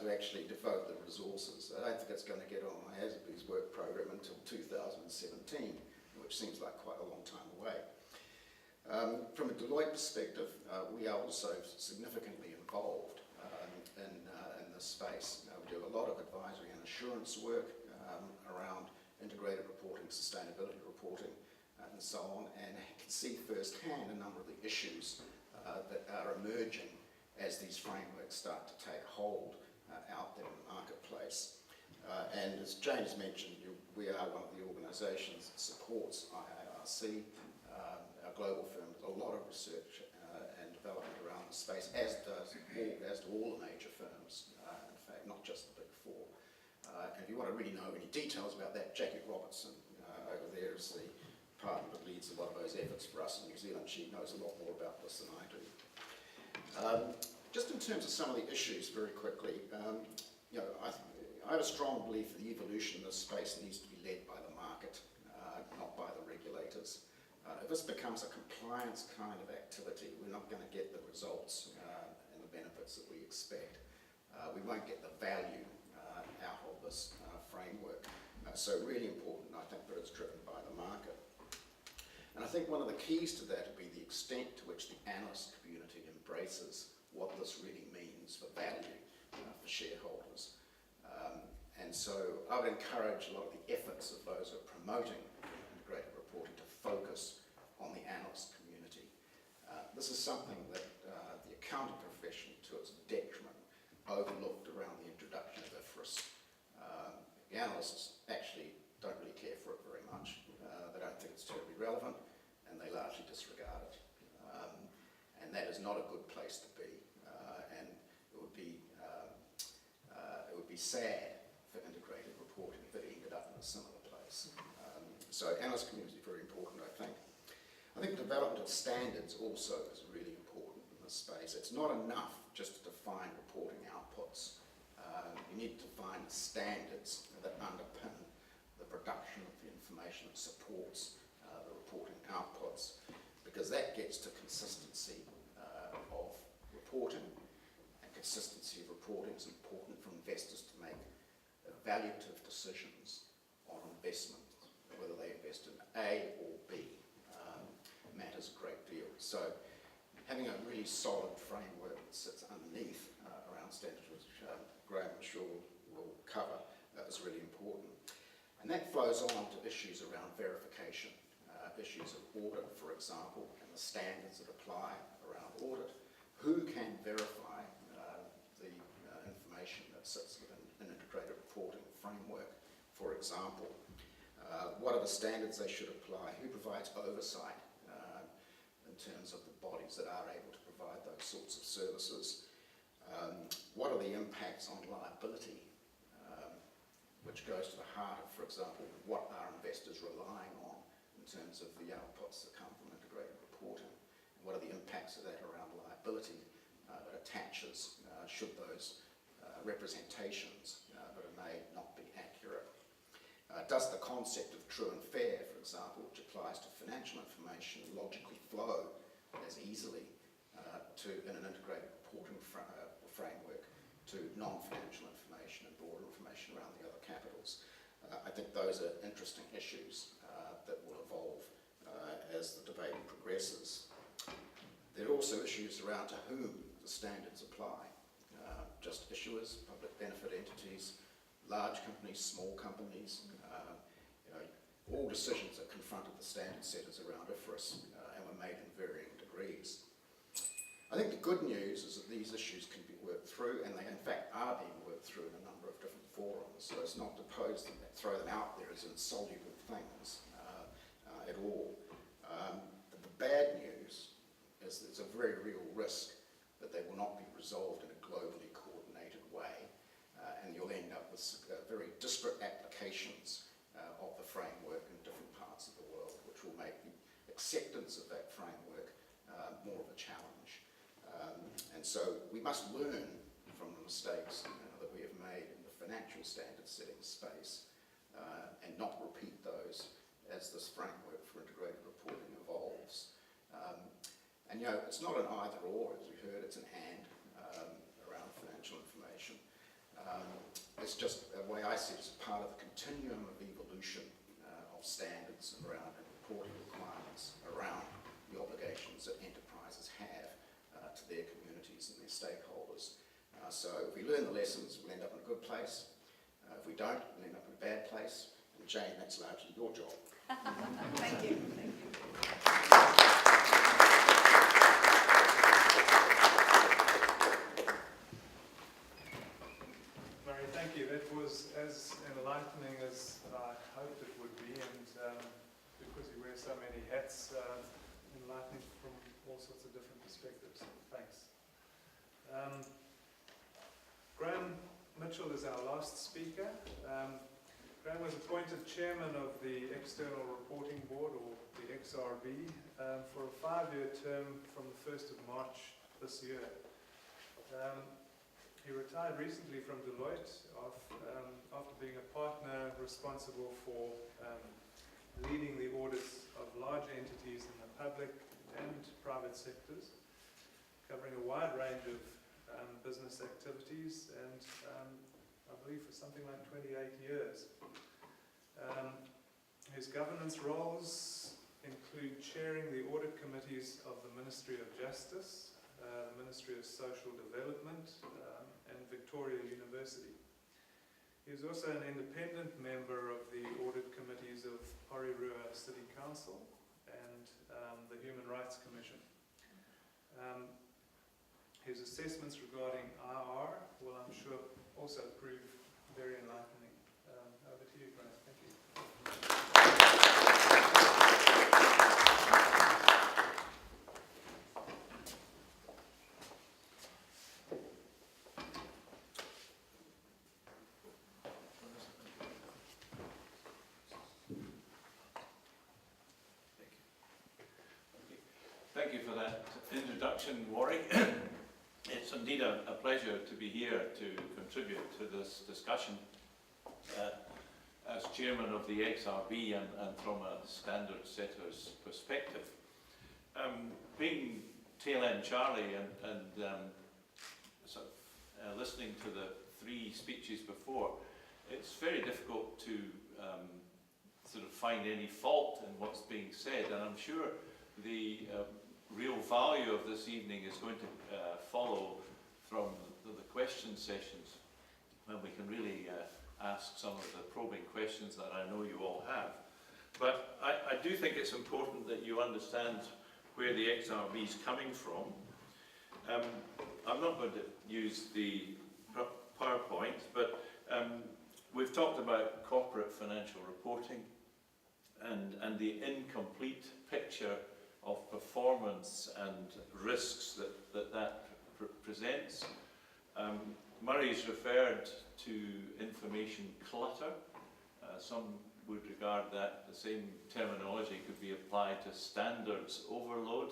to actually devote the resources. I don't think it's going to get on IASB's work program until 2017, which seems like quite a long time away. From a Deloitte perspective, we are also significantly involved in this space. We do a lot of advisory and assurance work around integrated reporting, sustainability reporting, and so on, and can see firsthand a number of the issues that are emerging as these frameworks start to take hold out there in the marketplace. And as Jane has mentioned, we are one of the organisations that supports IARC. Our global firm does a lot of research and development around the space, as do all the major firms, in fact, not just the Big Four. And if you want to really know any details about that, Jackie Robertson over there is the partner that leads a lot of those efforts for us in New Zealand. She knows a lot more about this than I do. Just in terms of some of the issues, very quickly, I have a strong belief that the evolution of this space needs to be led by the market, not by the regulators. If this becomes a compliance kind of activity, we're not going to get the results and the benefits that we expect. We won't get the value out of this framework. So really important, I think, that it's driven by the market. And I think one of the keys to that would be the extent to which the analyst community embraces what this really means for value for shareholders. And so I would encourage a lot of the efforts of those who are promoting integrated reporting to focus on the analyst community. This is something that the accounting profession, to its detriment, overlooked around the introduction of IFRS. The analysts actually don't really care for it very much. They don't think it's terribly relevant, and they largely disregard it. And that is not a good place to be. And it would be sad for integrated reporting if it ended up in a similar place. So analyst community is very important, I think. I think development of standards also is really important in this space. It's not enough just to define reporting outputs. You need to define the standards that underpin the production of the information that supports the reporting outputs, because that gets to consistency of reporting, and consistency of reporting is important for investors to make evaluative decisions on investment, whether they invest in A or B. Matters a great deal. So having a really solid framework that sits underneath around standards, which Graeme, I'm sure, will cover, is really important. And that flows on to issues around verification, issues of audit, for example, and the standards that apply around audit. Who can verify the information that sits within an integrated reporting framework, for example? What are the standards they should apply? Who provides oversight in terms of the bodies that are able to provide those sorts of services? What are the impacts on liability, which goes to the heart of, for example, what are investors relying on in terms of the outputs that come from integrated reporting? And what are the impacts of that around liability that attaches should those representations that are made not be accurate? Does the concept of true and fair, for example, which applies to financial information, logically flow as easily in an integrated reporting framework to non-financial information and broader information around the other capitals? I think those are interesting issues that will evolve as the debate progresses. There are also issues around to whom the standards apply. Just issuers, public benefit entities, large companies, small companies. All decisions that confronted the standard setters around IFRS and were made in varying degrees. I think the good news is that these issues can be worked through, and they in fact are being worked through in a number of different forums. So it's not to pose them, throw them out there as insoluble things at all. The bad news is there's a very real risk but they will not be resolved in a globally coordinated way, and you'll end up with very disparate applications of the framework in different parts of the world, which will make the acceptance of that framework more of a challenge. And so we must learn from the mistakes that we have made in the financial standard setting space and not repeat those as this framework for integrated reporting evolves. And it's not an either or, as we heard, it's an and around financial information. It's just the way I see it, it's part of the continuum of evolution of standards around and reporting requirements around the obligations that enterprises have to their communities and their stakeholders. So if we learn the lessons, we'll end up in a good place. If we don't, we'll end up in a bad place. And Jane, that's largely your job. Thank you. Thank you. Murray, thank you. That was as enlightening as I hoped it would be, and because you wear so many hats, enlightening from all sorts of different perspectives. Thanks. Graeme Mitchell is our last speaker. Graeme was appointed chairman of the External Reporting Board, or the XRB, for a 5-year term from the 1st of March this year. He retired recently from Deloitte after being a partner responsible for leading the audits of large entities in the public and private sectors, covering a wide range of business activities, and I believe for something like 28 years. His governance roles include chairing the audit committees of the Ministry of Justice, the Ministry of Social Development, and Victoria University. He is also an independent member of the audit committees of Porirua City Council and the Human Rights Commission. His assessments regarding IR will, I'm sure, also prove very enlightening. Over to you, Graeme. Thank you. Thank you for that introduction, Warwick. It's indeed a pleasure to be here to contribute to this discussion as chairman of the XRB and from a standard setter's perspective. Being tail end Charlie and listening to the 3 speeches before, it's very difficult to sort of find any fault in what's being said, and I'm sure the real value of this evening is going to follow from the question sessions, when we can really ask some of the probing questions that I know you all have. But I do think it's important that you understand where the XRB is coming from. I'm not going to use the PowerPoint, but we've talked about corporate financial reporting and the incomplete picture of performance and risks that presents. Murray's referred to information clutter. Some would regard that the same terminology could be applied to standards overload.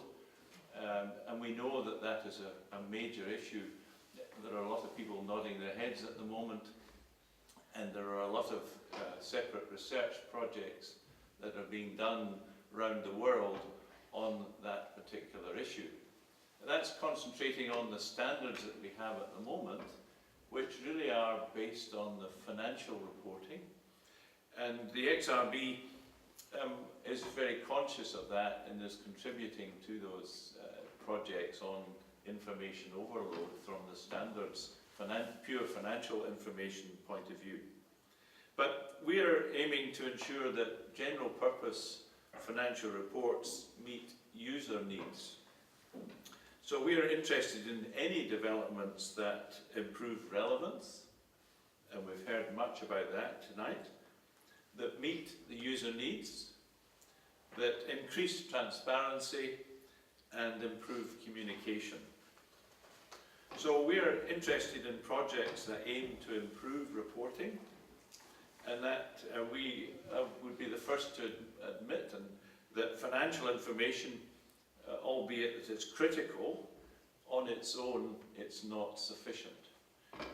And we know that that is a major issue. There are a lot of people nodding their heads at the moment, and there are a lot of separate research projects that are being done around the world on that particular issue. That's concentrating on the standards that we have at the moment, which really are based on the financial reporting. And the XRB is very conscious of that and is contributing to those projects on information overload from the standards, pure financial information point of view. But we are aiming to ensure that general purpose financial reports meet user needs. So we are interested in any developments that improve relevance, and we've heard much about that tonight, that meet the user needs, that increase transparency and improve communication. So we're interested in projects that aim to improve reporting, and that we would be the first to admit that financial information, albeit that it's critical, on its own it's not sufficient.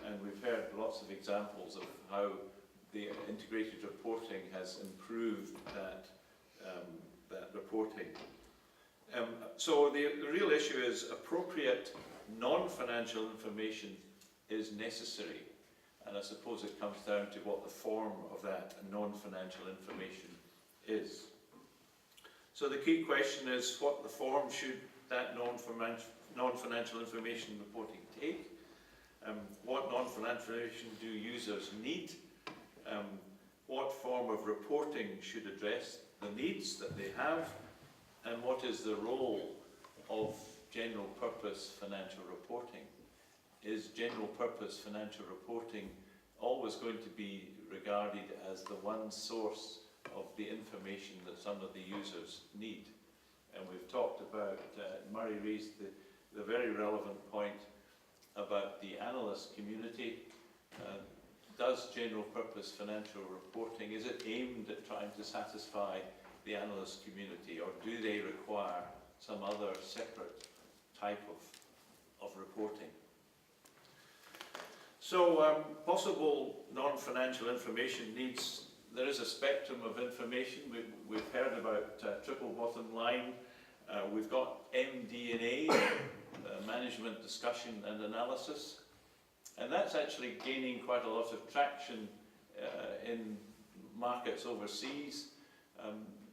And we've heard lots of examples of how the integrated reporting has improved that reporting. So the real issue is appropriate non-financial information is necessary, and I suppose it comes down to what the form of that non-financial information is. So the key question is, what the form should that non-financial information reporting take? What non-financial information do users need? What form of reporting should address the needs that they have? And what is the role of general purpose financial reporting? Is general purpose financial reporting always going to be regarded as the one source of the information that some of the users need? And we've talked about, Murray raised the very relevant point about the analyst community. Does general purpose financial reporting, is it aimed at trying to satisfy the analyst community, or do they require some other separate type of reporting? So possible non-financial information needs, there is a spectrum of information. We've heard about triple bottom line. We've got MD&A, management discussion and analysis. And that's actually gaining quite a lot of traction in markets overseas.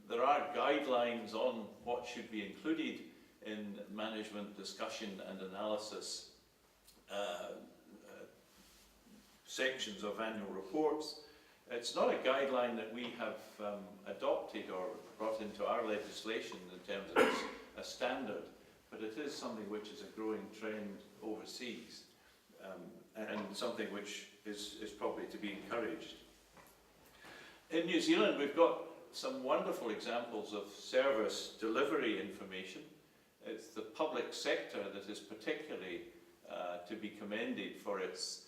There are guidelines on what should be included in management discussion and analysis sections of annual reports. It's not a guideline that we have adopted or brought into our legislation in terms of a standard, but it is something which is a growing trend overseas, and something which is probably to be encouraged. In New Zealand, we've got some wonderful examples of service delivery information. It's the public sector that is particularly to be commended for its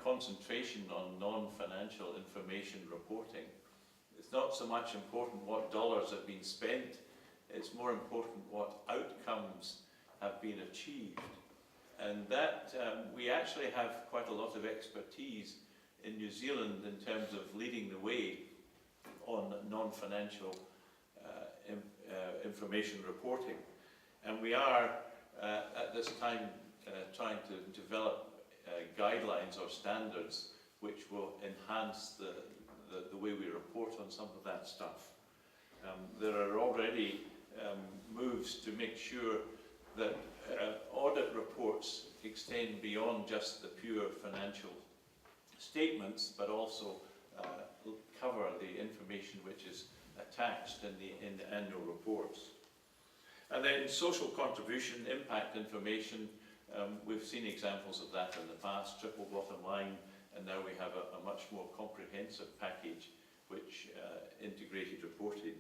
concentration on non-financial information reporting. It's not so much important what dollars have been spent, it's more important what outcomes have been achieved. And that we actually have quite a lot of expertise in New Zealand in terms of leading the way on non-financial information reporting. And we are at this time trying to develop guidelines or standards which will enhance the way we report on some of that stuff. There are already moves to make sure that audit reports extend beyond just the pure financial statements, but also cover the information which is attached in the annual reports. And then social contribution, impact information, we've seen examples of that in the past, triple bottom line, and now we have a much more comprehensive package which integrated reporting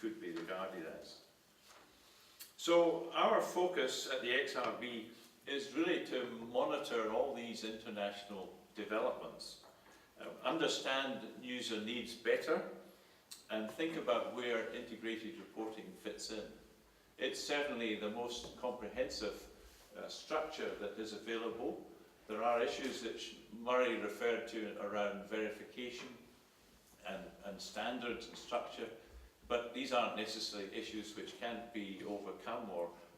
could be regarded as. So our focus at the XRB is really to monitor all these international developments, understand user needs better, and think about where integrated reporting fits in. It's certainly the most comprehensive structure that is available. There are issues which Murray referred to around verification and standards and structure, but these aren't necessarily issues which can't be overcome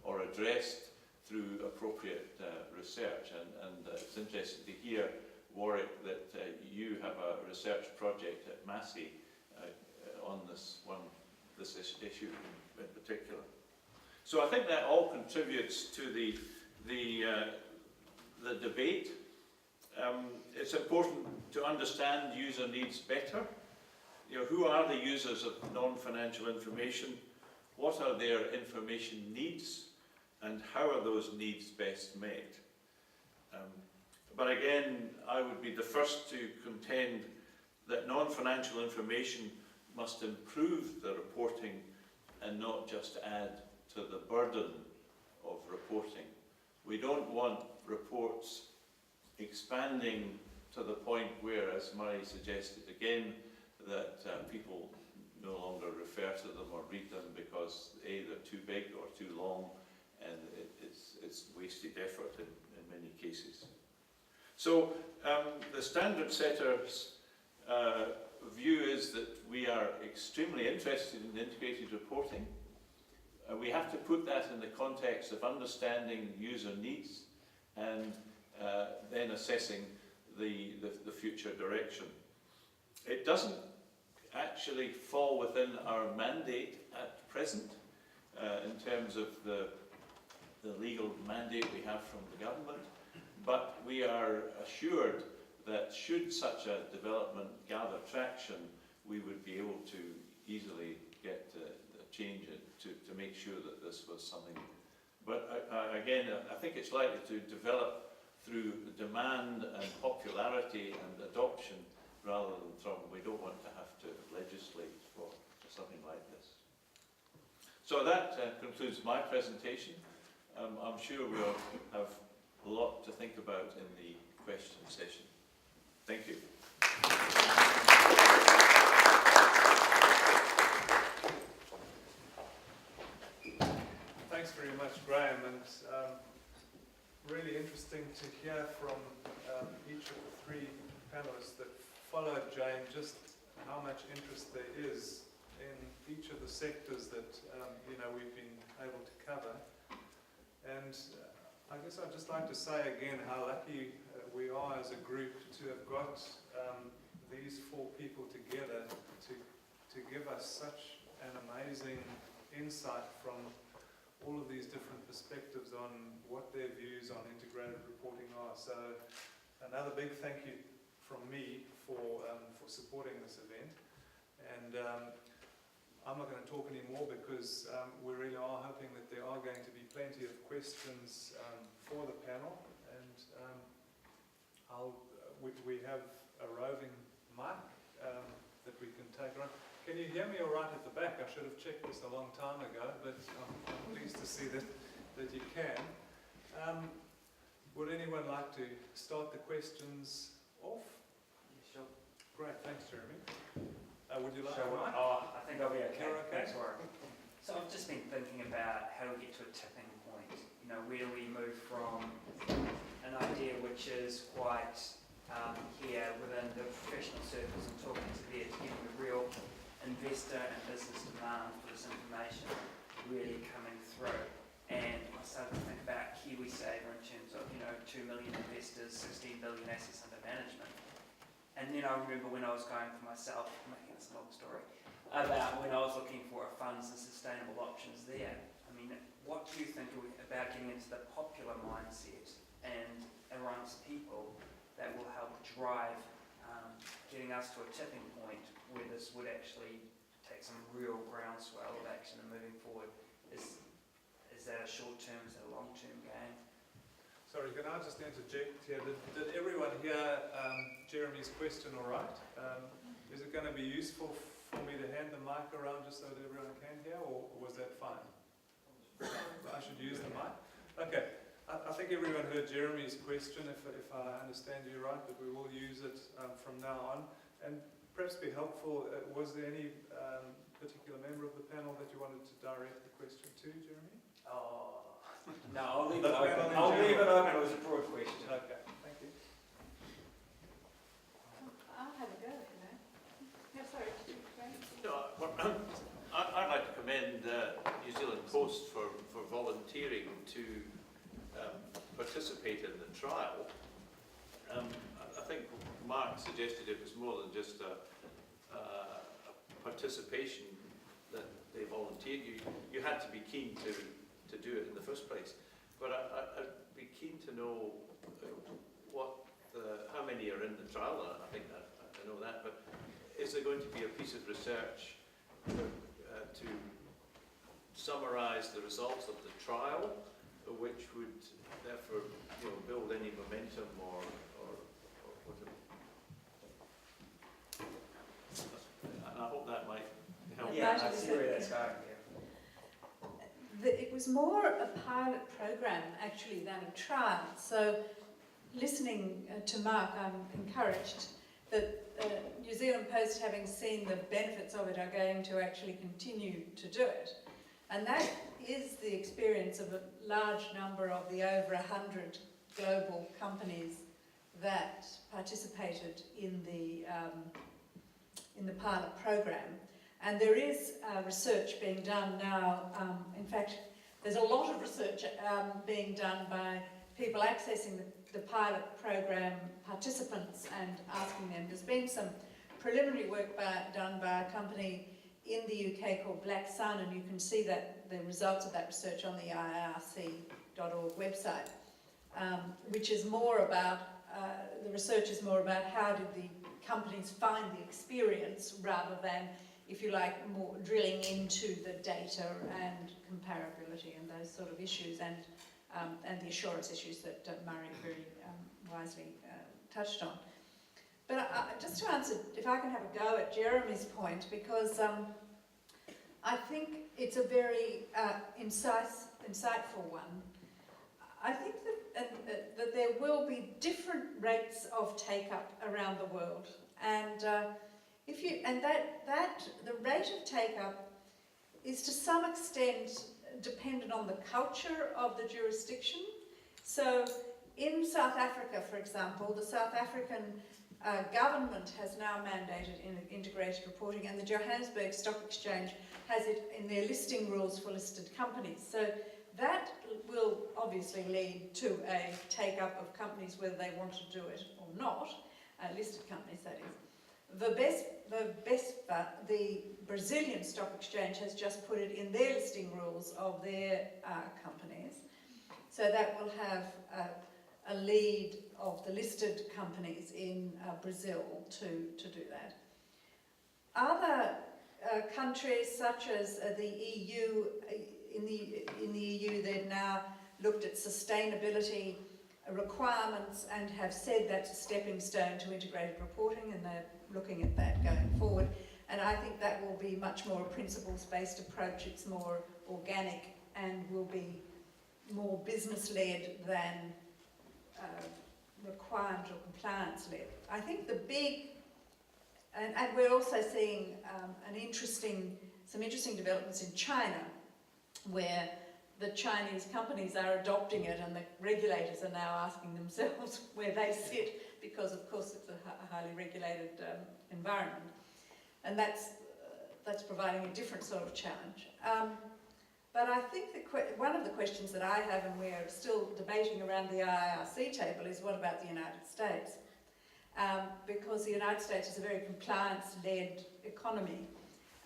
or addressed through appropriate research. And it's interesting to hear, Warwick, that you have a research project at Massey on this issue in particular. So I think that all contributes to the debate. It's important to understand user needs better. You know, who are the users of non-financial information? What are their information needs? And how are those needs best met? But again, I would be the first to contend that non-financial information must improve the reporting and not just add to the burden of reporting. We don't want reports expanding to the point where, as Murray suggested again, that people no longer refer to them or read them because A, they're too big or too long, and it's wasted effort in many cases. So the standard setter's view is that we are extremely interested in integrated reporting. We have to put that in the context of understanding user needs and then assessing the future direction. It doesn't actually fall within our mandate at present in terms of the legal mandate we have from the government, but we are assured that should such a development gather traction, we would be able to easily get a change to make sure that this was something. But again, I think it's likely to develop through demand and popularity and adoption rather than from, we don't want to have to legislate for something like this. So that concludes my presentation. I'm sure we'll have a lot to think about in the question session. Thank you. Thanks very much, Graeme, and really interesting to hear from each of the three panelists that followed Jane just how much interest there is in each of the sectors that we've been able to cover. And I guess I'd just like to say again how lucky we are as a group to have got these four people together to give us such an amazing insight from all of these different perspectives on what their views on integrated reporting are. So another big thank you from me for supporting this event. And I'm not going to talk anymore because we really are hoping that there are going to be plenty of questions for the panel. And we have a roving mic that we can take around. Can you hear me all right at the back? I should have checked this a long time ago, but I'm pleased to see that you can. Would anyone like to start the questions off? Sure. Great, thanks, Jeremy. Would you like Sure. a mic? Oh, I think I'll be okay. You're okay? Thanks, Warwick. So I've just been thinking about how we get to a tipping point. Where do we move from an idea which is quite here within the professional circles and talking to there to getting the real investor and business demand for this information really coming through. And I started to think about KiwiSaver in terms of 2 million investors, 16 billion assets under management. And then I remember when I was going for myself, I'm making this a long story, about when I was looking for funds and sustainable options there. I mean, what do you think about getting into the popular mindset and amongst people that will help drive getting us to a tipping point where this would actually take some real groundswell of action and moving forward? Is that a short-term, is that a long-term game? Sorry, can I just interject here? Did everyone hear Jeremy's question all right? Is it going to be useful for me to hand the mic around just so that everyone can hear, or was that fine? I should use the mic? Okay. I think everyone heard Jeremy's question, if I understand you right, but we will use it from now on. And perhaps be helpful, was there any particular member of the panel that you wanted to direct the question to, Jeremy? Oh, no, I'll leave it open. I'll leave it open. It was a broad question. Okay, thank you. I'll have a go, Yeah, sorry, did you go? No, I'd like to commend New Zealand Post for volunteering to participate in the trial. I think Mark suggested it was more than just a participation that they volunteered. You had to be keen to do it in the first place. But I'd be keen to know how many are in the trial. I think I know that, but is there going to be a piece of research to summarise the results of the trial, which would therefore build any momentum or whatever? And I hope that might help. Yeah, I see where that's going. Yeah. it was more a pilot program actually than a trial. So listening to Mark, I'm encouraged that New Zealand Post, having seen the benefits of it, are going to actually continue to do it. And that is the experience of a large number of the over 100 global companies that participated in the pilot program. And there is research being done now. In fact, there's a lot of research being done by people accessing the pilot program participants and asking them. There's been some preliminary work done by a company in the UK called Black Sun, and you can see that the results of that research on the IRC.org website, which is more about, the research is more about how did the companies find the experience rather than, if you like, more drilling into the data and comparability and those sort of issues, and the assurance issues that Murray very wisely touched on. But just to answer, if I can have a go at Jeremy's point, because I think it's a very insightful one. I think that there will be different rates of take-up around the world, and the rate of take-up is to some extent dependent on the culture of the jurisdiction. So in South Africa, for example, the South African government has now mandated integrated reporting, and the Johannesburg Stock Exchange has it in their listing rules for listed companies. So that will obviously lead to a take-up of companies whether they want to do it or not, listed companies that is. The Brazilian Stock Exchange has just put it in their listing rules of their companies. So that will have a lead of the listed companies in Brazil to do that. Other countries such as the EU, in the EU they've now looked at sustainability requirements and have said that's a stepping stone to integrated reporting, and they're looking at that going forward. And I think that will be much more a principles-based approach. It's more organic and will be more business-led than requirement or compliance-led. I think the big, and we're also seeing some interesting developments in China, where the Chinese companies are adopting it and the regulators are now asking themselves where they sit, because of course it's a highly regulated environment, and that's providing a different sort of challenge. But I think one of the questions that I have, and we're still debating around the IRC table, is what about the United States? Because the United States is a very compliance-led economy,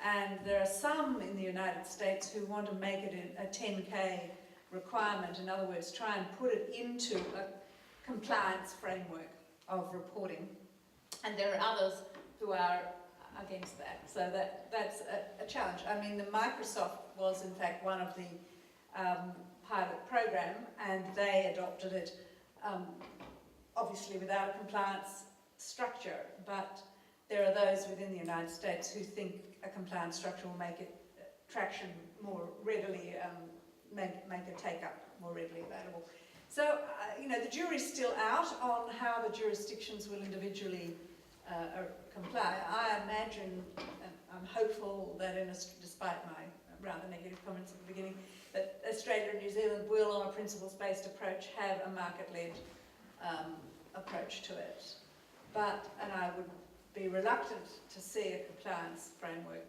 and there are some in the United States who want to make it a 10K requirement. In other words, try and put it into a compliance framework of reporting. And there are others who are against that. So that's a challenge. I mean, the Microsoft was in fact one of the pilot program, and they adopted it obviously without a compliance structure, but there are those within the United States who think a compliance structure will make it traction more readily, make it take up more readily available. So, the jury's still out on how the jurisdictions will individually comply. I imagine, and I'm hopeful that despite my rather negative comments at the beginning, that Australia and New Zealand will, on a principles-based approach, have a market-led approach to it. And I would be reluctant to see a compliance framework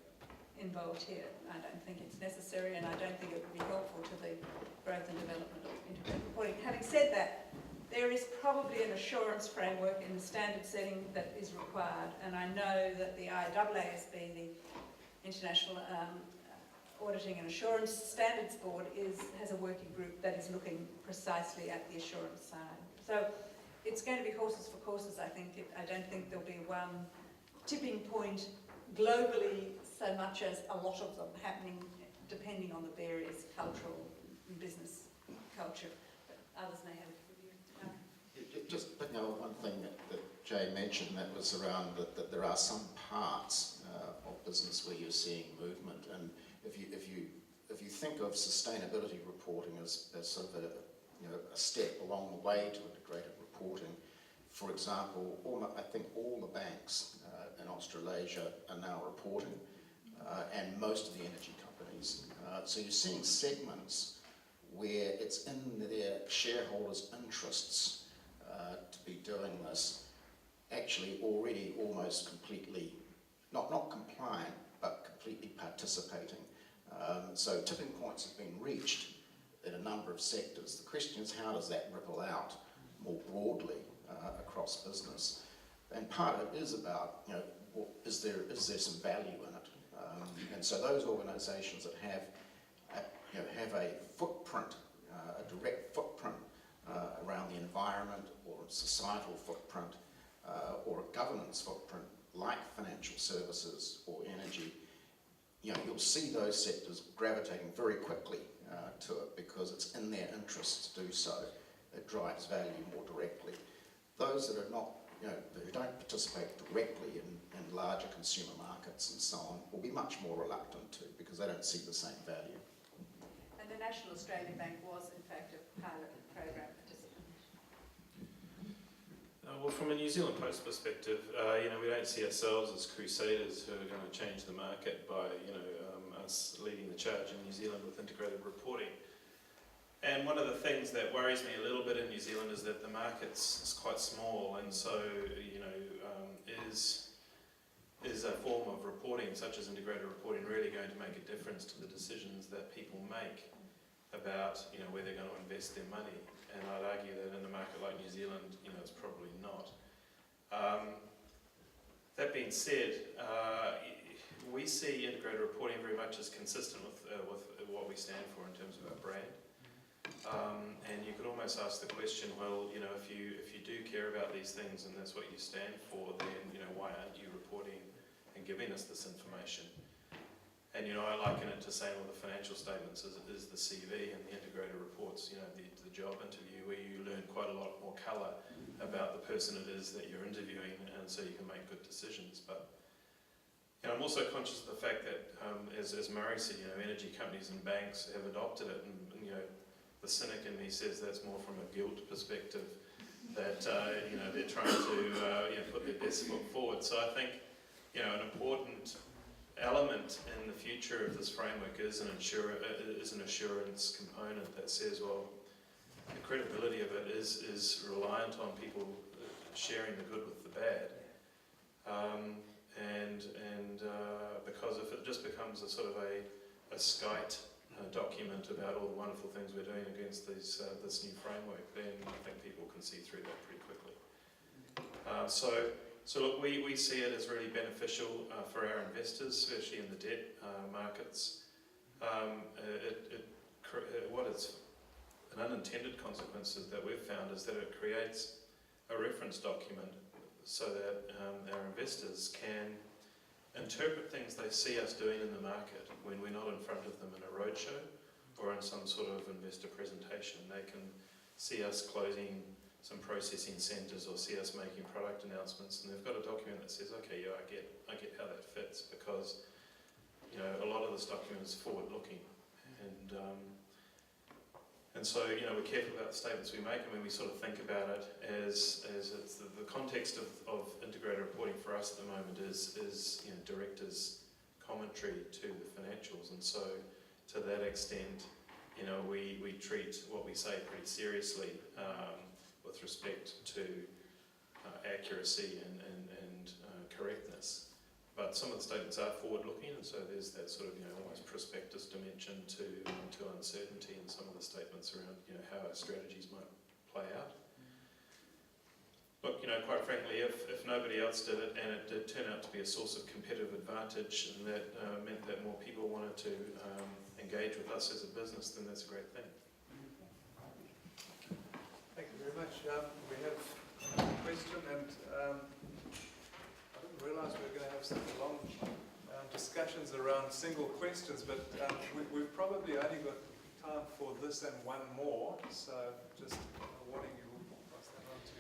involved here. I don't think it's necessary, and I don't think it would be helpful to the growth and development of integrated reporting. Having said that, there is probably an assurance framework in the standard setting that is required, and I know that the IAASB, the International Auditing and Assurance Standards Board, has a working group that is looking precisely at the assurance side. So it's going to be horses for courses, I think. I don't think there'll be one tipping point globally, so much as a lot of them happening depending on the various cultural and business culture. But others may have a view. Just picking up one thing that Jay mentioned, that was around that there are some parts of business where you're seeing movement, and if if you think of sustainability reporting as sort of a step along the way to integrated reporting, for example, I think all the banks in Australasia are now reporting, and most of the energy companies. So you're seeing segments where it's in their shareholders' interests to be doing this, actually already almost completely, not compliant, but completely participating. So tipping points have been reached in a number of sectors. The question is, how does that ripple out more broadly across business? And part of it is about, is there some value in it? And so those organisations that have a footprint, a direct footprint around the environment, or a societal footprint, or a governance footprint, like financial services or energy, you'll see those sectors gravitating very quickly to it, because it's in their interests to do so. It drives value more directly. Those that are not, who don't participate directly in larger consumer markets and so on, will be much more reluctant to, because they don't see the same value. And the National Australia Bank was, in fact, a pilot program participant. Well, from a New Zealand Post perspective, we don't see ourselves as crusaders who are going to change the market by, us leading the charge in New Zealand with integrated reporting. And one of the things that worries me a little bit in New Zealand is that the market's quite small, and so, is a form of reporting, such as integrated reporting, really going to make a difference to the decisions that people make about, where they're going to invest their money? And I'd argue that in a market like New Zealand, it's probably not. That being said, we see integrated reporting very much as consistent with what we stand for in terms of our brand. And you could almost ask the question, well, if you do care about these things and that's what you stand for, then why aren't you reporting and giving us this information? And I liken it to saying, well, the financial statements is the CV, and the integrated reports, the job interview, where you learn quite a lot more colour about the person it is that you're interviewing, and so you can make good decisions. But I'm also conscious of the fact that, as Murray said, energy companies and banks have adopted it, and the cynic in me says that's more from a guilt perspective, that they're trying to put their best foot forward. So I think an important element in the future of this framework is an assurance component that says, well, the credibility of it is reliant on people sharing the good with the bad, and because if it just becomes a sort of a skite document about all the wonderful things we're doing against this new framework, then I think people can see through that pretty quickly. So look, we see it as really beneficial for our investors, especially in the debt markets. What is an unintended consequence that we've found is that it creates a reference document so that our investors can interpret things they see us doing in the market when we're not in front of them in a roadshow or in some sort of investor presentation. They can see us closing some processing centres or see us making product announcements, and they've got a document that says, okay, yeah, I get how that fits, because a lot of this document is forward-looking, and so we're careful about the statements we make. I mean, we sort of think about it as it's the context of integrated reporting for us at the moment is directors' commentary to the financials, and so to that extent, we treat what we say pretty seriously with respect to accuracy and correctness. But some of the statements are forward-looking, and so there's that sort of almost prospectus dimension to uncertainty in some of the statements around how our strategies might play out. Look, quite frankly, if nobody else did it and it did turn out to be a source of competitive advantage, and that meant that more people wanted to engage with us as a business, then that's a great thing. Thank you very much. We have a question, and I didn't realise we were going to have such long discussions around single questions, but we've probably only got time for this and one more, so just warning you, we'll pass that on to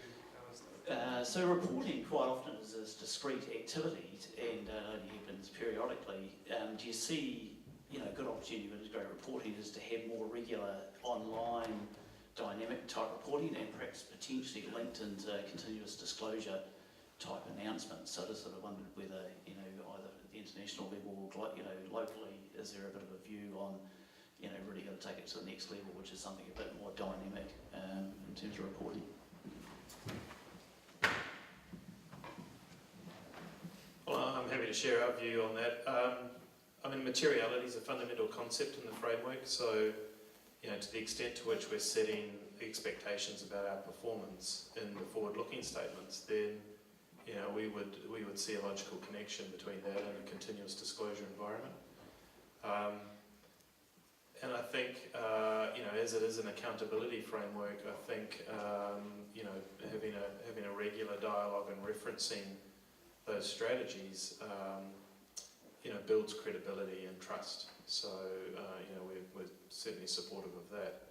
Alistair. So reporting quite often is discrete activities, and only happens periodically. Do you see good opportunity with integrated reporting is to have more regular online dynamic type reporting and perhaps potentially linked into continuous disclosure type announcements. So I just sort of wondered whether, either at the international level or, locally, is there a bit of a view on, really how to take it to the next level, which is something a bit more dynamic in terms of reporting. Well, I'm happy to share our view on that. Materiality is a fundamental concept in the framework, so to the extent to which we're setting expectations about our performance in the forward-looking statements, then we would see a logical connection between that and a continuous disclosure environment. And I think as it is an accountability framework, I think having a regular dialogue and referencing those strategies builds credibility and trust. So we're certainly supportive of that.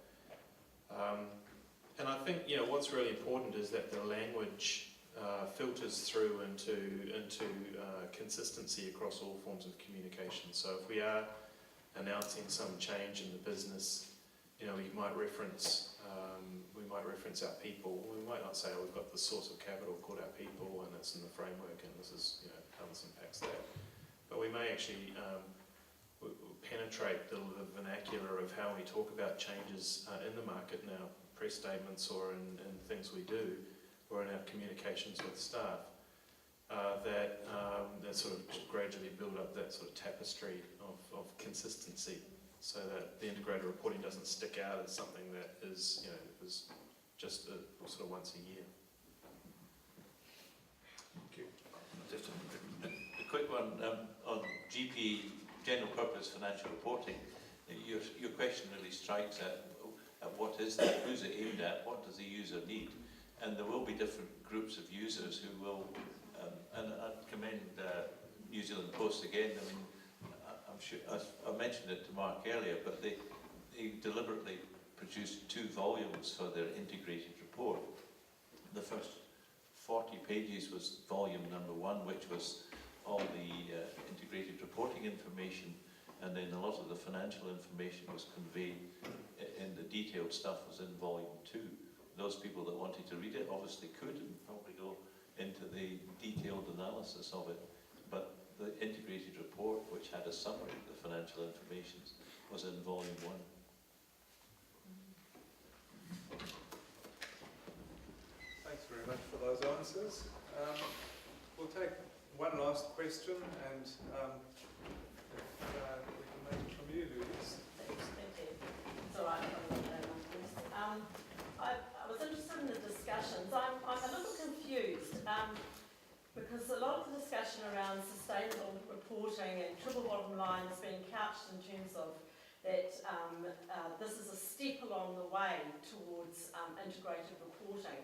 And I think what's really important is that the language filters through into consistency across all forms of communication. So if we are announcing some change in the business, we might reference our people. We might not say, we've got the source of capital called our people, and it's in the framework, and this is how this impacts that. But we may actually penetrate the vernacular of how we talk about changes in the market in our press statements or in things we do, or in our communications with staff, that sort of gradually build up that sort of tapestry of consistency, so that the integrated reporting doesn't stick out as something that is just sort of once a year. Thank you. Just a quick one on GP, general purpose financial reporting. Your question really strikes at what is that, who's it aimed at, what does the user need? And there will be different groups of users who will, and I'd commend New Zealand Post again. I mean, I'm sure, I mentioned it to Mark earlier, but they deliberately produced 2 volumes for their integrated report. The first 40 pages was volume number 1, which was all the integrated reporting information, and then a lot of the financial information was conveyed, and the detailed stuff was in volume 2. Those people that wanted to read it obviously could and probably go into the detailed analysis of it, but the integrated report, which had a summary of the financial information, was in volume 1. Thanks very much for those answers. We'll take one last question, and if we can make it from you, Louise. Thank you. It's all right. I was interested in the discussions. I'm a little confused because a lot of the discussion around sustainable reporting and triple bottom line has been couched in terms of that this is a step along the way towards integrated reporting.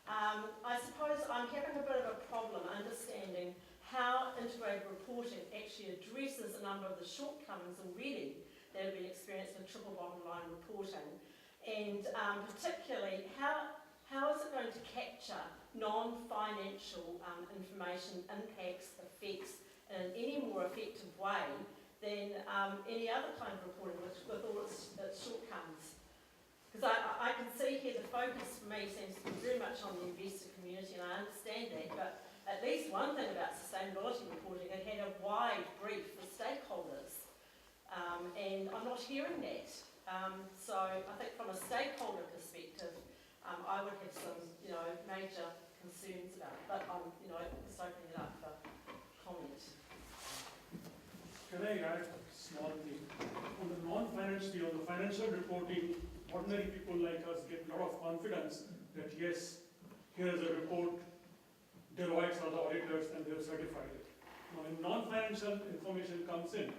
I suppose I'm having a bit of a problem understanding how integrated reporting actually addresses a number of the shortcomings already that have been experienced with triple bottom line reporting, and particularly how is it going to capture non-financial information impacts, effects in any more effective way than any other kind of reporting with all its shortcomings. Because I can see here the focus for me seems to be very much on the investor community, and I understand that, but at least one thing about sustainability reporting, it had a wide brief for stakeholders, and I'm not hearing that. So I think from a stakeholder perspective, I would have some, major concerns about it, but I'm, just opening it up for comment. Can I add a small thing? On the non-financial, on the financial reporting, ordinary people like us get a lot of confidence that yes, here's a report, Deloitte are the auditors and they've certified it. Now, when non-financial information comes in,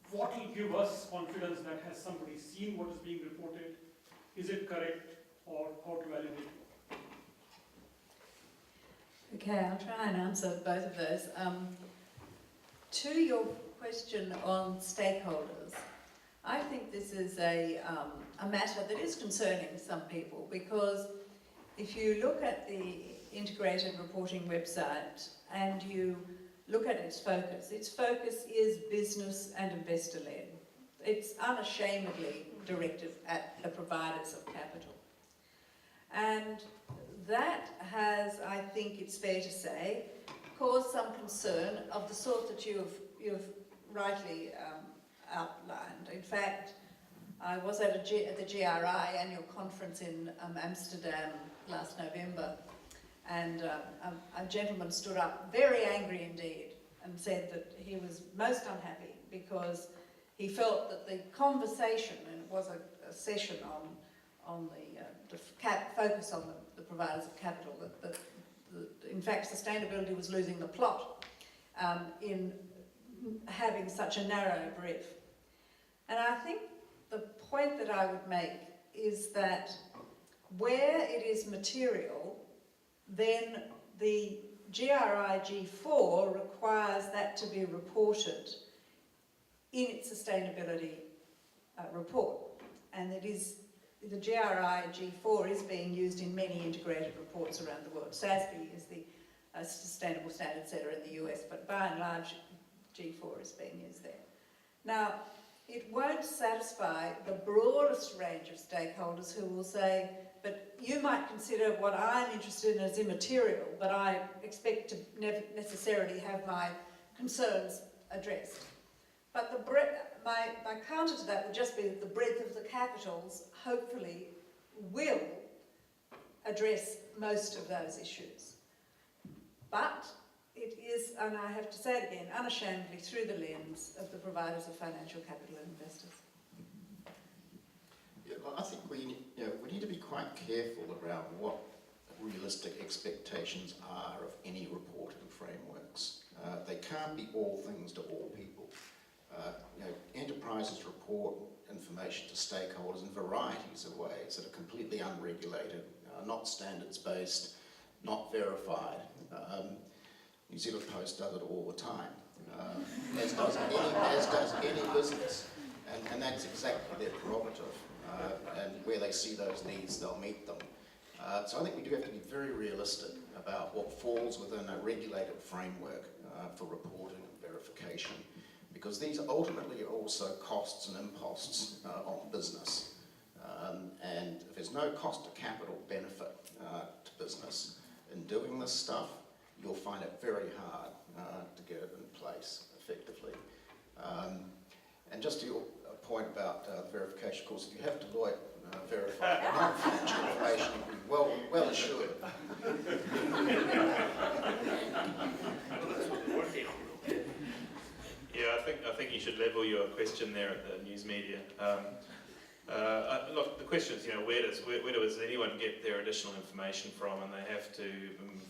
what will give us confidence that has somebody seen what is being reported? Is it correct, or how to validate it? Okay, I'll try and answer both of those. To your question on stakeholders, I think this is a matter that is concerning some people, because if you look at the integrated reporting website and you look at its focus is business and investor-led. It's unashamedly directed at the providers of capital. And that has, I think it's fair to say, caused some concern of the sort that you've rightly outlined. In fact, I was at the GRI annual conference in Amsterdam last November, and a gentleman stood up, very angry indeed, and said that he was most unhappy because he felt that the conversation, and it was a session on the focus on the providers of capital, that in fact sustainability was losing the plot in having such a narrow brief. And I think the point that I would make is that where it is material, then the GRI G4 requires that to be reported in its sustainability report. And it is, the GRI G4 is being used in many integrated reports around the world. SASB is the Sustainable Standard Setter in the US, but by and large, G4 is being used there. Now, it won't satisfy the broadest range of stakeholders who will say, but you might consider what I'm interested in as immaterial, but I expect to never necessarily have my concerns addressed. But my counter to that would just be that the breadth of the capitals hopefully will address most of those issues. But it is, and I have to say it again, unashamedly through the lens of the providers of financial capital and investors. Yeah, well, I think we need to be quite careful around what realistic expectations are of any reporting frameworks. They can't be all things to all people. Enterprises report information to stakeholders in varieties of ways that are completely unregulated, not standards-based, not verified. New Zealand Post does it all the time, as does any business, and that's exactly their prerogative. And where they see those needs, they'll meet them. So I think we do have to be very realistic about what falls within a regulated framework for reporting and verification, because these ultimately are also costs and imposts on business. And if there's no cost to capital benefit to business in doing this stuff, you'll find it very hard to get it in place effectively. And just to your point about verification, of course, if you have Deloitte verify non-financial information, you'll be well assured. Yeah, I think you should level your question there at the news media. Look, the question is, where does anyone get their additional information from, and they have to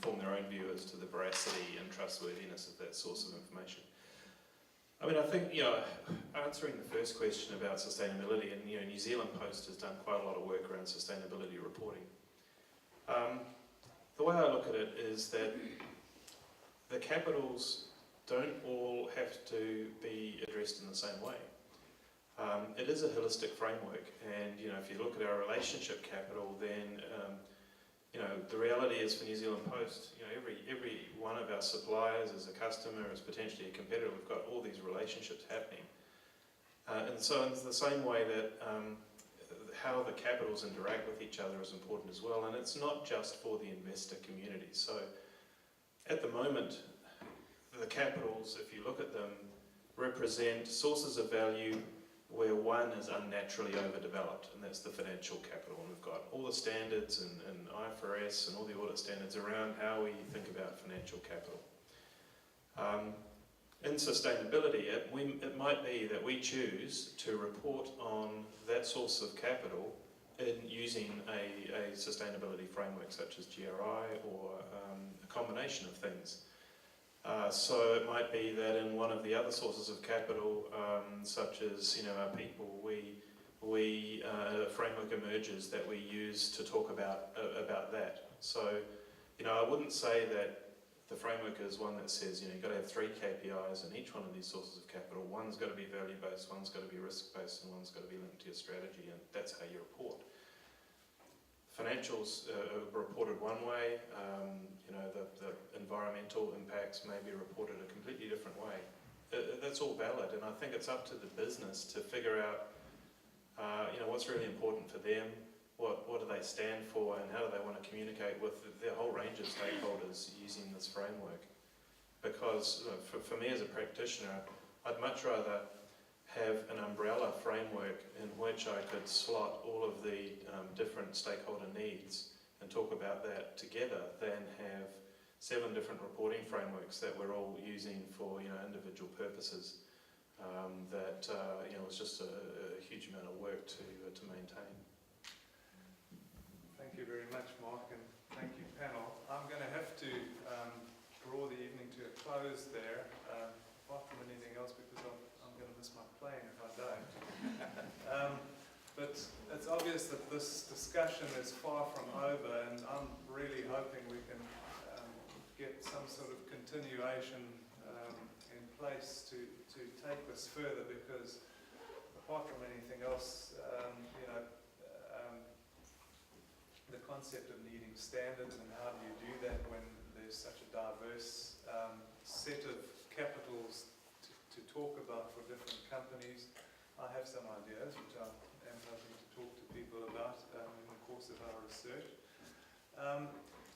form their own view as to the veracity and trustworthiness of that source of information. I mean, I think, answering the first question about sustainability, and New Zealand Post has done quite a lot of work around sustainability reporting. The way I look at it is that the capitals don't all have to be addressed in the same way. It is a holistic framework, and if you look at our relationship capital, then the reality is for New Zealand Post, every one of our suppliers is a customer, is potentially a competitor. We've got all these relationships happening, and so in the same way that how the capitals interact with each other is important as well, and it's not just for the investor community. So at the moment, the capitals, if you look at them, represent sources of value where one is unnaturally overdeveloped, and that's the financial capital. And we've got all the standards and IFRS and all the audit standards around how we think about financial capital. In sustainability, it might be that we choose to report on that source of capital in using a sustainability framework such as GRI or a combination of things. So it might be that in one of the other sources of capital, such as our people, a framework emerges that we use to talk about that. So I wouldn't say that the framework is one that says you've got to have 3 KPIs in each one of these sources of capital. One's got to be value based, one's got to be risk based, and one's got to be linked to your strategy, and that's how you report. Financials are reported one way, the environmental environmental impacts may be reported a completely different way. That's all valid, and I think it's up to the business to figure out what's really important for them, what do they stand for, and how do they want to communicate with the whole range of stakeholders using this framework. Because for me as a practitioner, I'd much rather have an umbrella framework in which I could slot all of the different stakeholder needs and talk about that together than have 7 different reporting frameworks that we're all using for individual purposes. That was just a huge amount of work to maintain. Thank you very much, Mark, and thank you, panel. I'm going to have to draw the evening to a close there, apart from anything else, because I'm going to miss my plane if I don't. But it's obvious that this discussion is far from over, and I'm really hoping we can get some sort of continuation in place to take this further, because apart from anything else, the concept of needing standards and how do you do that when there's such a diverse set of capitals to talk about for different companies. I have some ideas which I am hoping to talk to people about in the course of our research.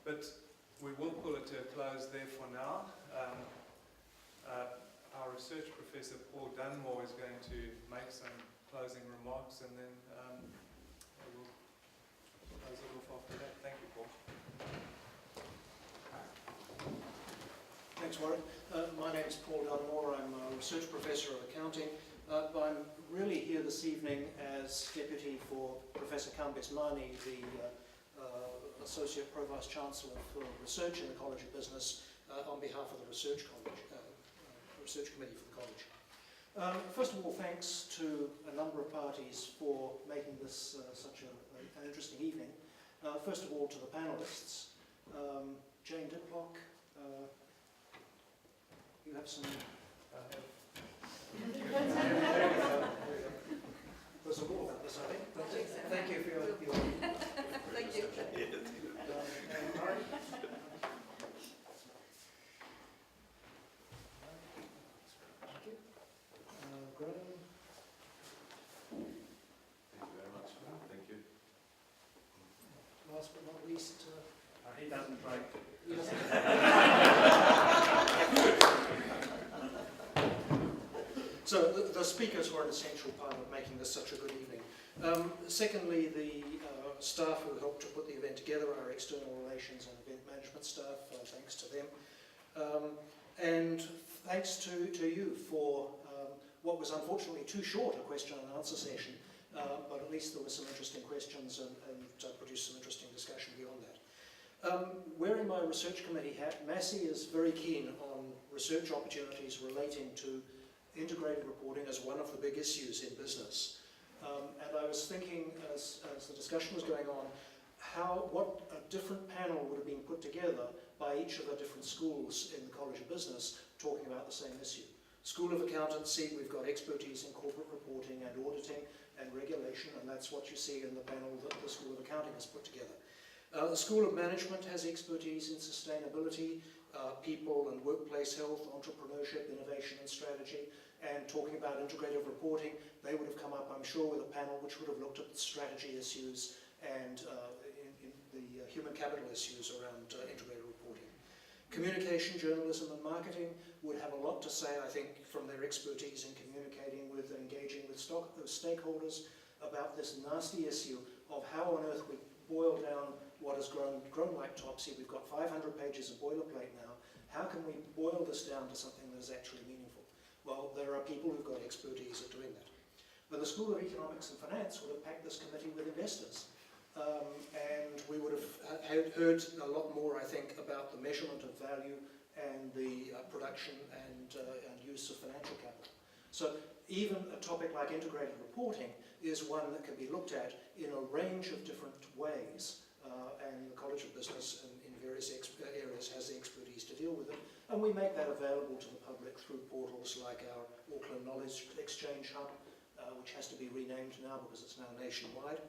But we will pull it to a close there for now. Our research professor, Paul Dunmore, is going to make some closing remarks, and then we'll close it off after that. Thank you, Paul. Thanks, Warwick. My name is Paul Dunmore. I'm a research professor of accounting. I'm really here this evening as deputy for Professor Kambesmani, the Associate Pro-Vice Chancellor for Research in the College of Business, on behalf of the Research Committee for the College. First of all, thanks to a number of parties for making this such an interesting evening. First of all, to the panellists. Jane Diplock, you have some... There's a law about this, I think. Thank you for your Thank you. and Murray. Thank you. Graeme. Thank you very much. Thank you. Last but not least, He doesn't break. So the speakers were an essential part of making this such a good evening. Secondly, the staff who helped to put the event together, our external relations and event management staff, thanks to them. And thanks to you for what was unfortunately too short a question and answer session, but at least there were some interesting questions and produced some interesting discussion beyond that. Wearing my research committee hat, Massey is very keen on research opportunities relating to integrated reporting as one of the big issues in business. And I was thinking, as the discussion was going on, what a different panel would have been put together by each of the different schools in the College of Business talking about the same issue. School of Accountancy, we've got expertise in corporate reporting and auditing and regulation, and that's what you see in the panel that the School of Accounting has put together. The School of Management has expertise in sustainability, people and workplace health, entrepreneurship, innovation and strategy, and talking about integrative reporting. They would have come up, I'm sure, with a panel which would have looked at strategy issues and in the human capital issues around integrated reporting. Communication, journalism and marketing would have a lot to say, I think, from their expertise in communicating with and engaging with stakeholders about this nasty issue of how on earth we boil down what has grown like Topsy. We've got 500 pages of boilerplate now. How can we boil this down to something that is actually meaningful? Well, there are people who've got expertise at doing that. But the School of Economics and Finance would have packed this committee with investors. And we would have heard a lot more, I think, about the measurement of value and the production and use of financial capital. So even a topic like integrated reporting is one that can be looked at in a range of different ways. And the College of Business in various areas has the expertise to deal with it. And we make that available to the public through portals like our Auckland Knowledge Exchange Hub, which has to be renamed now because it's now nationwide.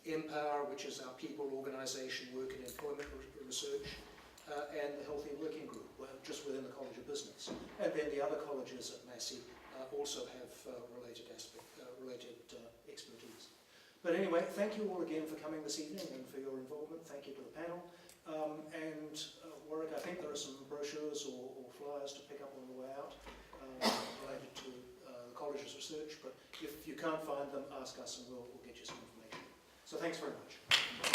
Empower, which is our people organisation, work and employment research, and the Healthy Working other colleges at Massey also have related expertise. But anyway, thank you all again for coming this evening and for your involvement. Thank you to the panel. Warwick, I think there are some brochures or flyers to pick up on the way out related to the college's research, but if you can't find them, ask us and we'll get you some information. So thanks very much.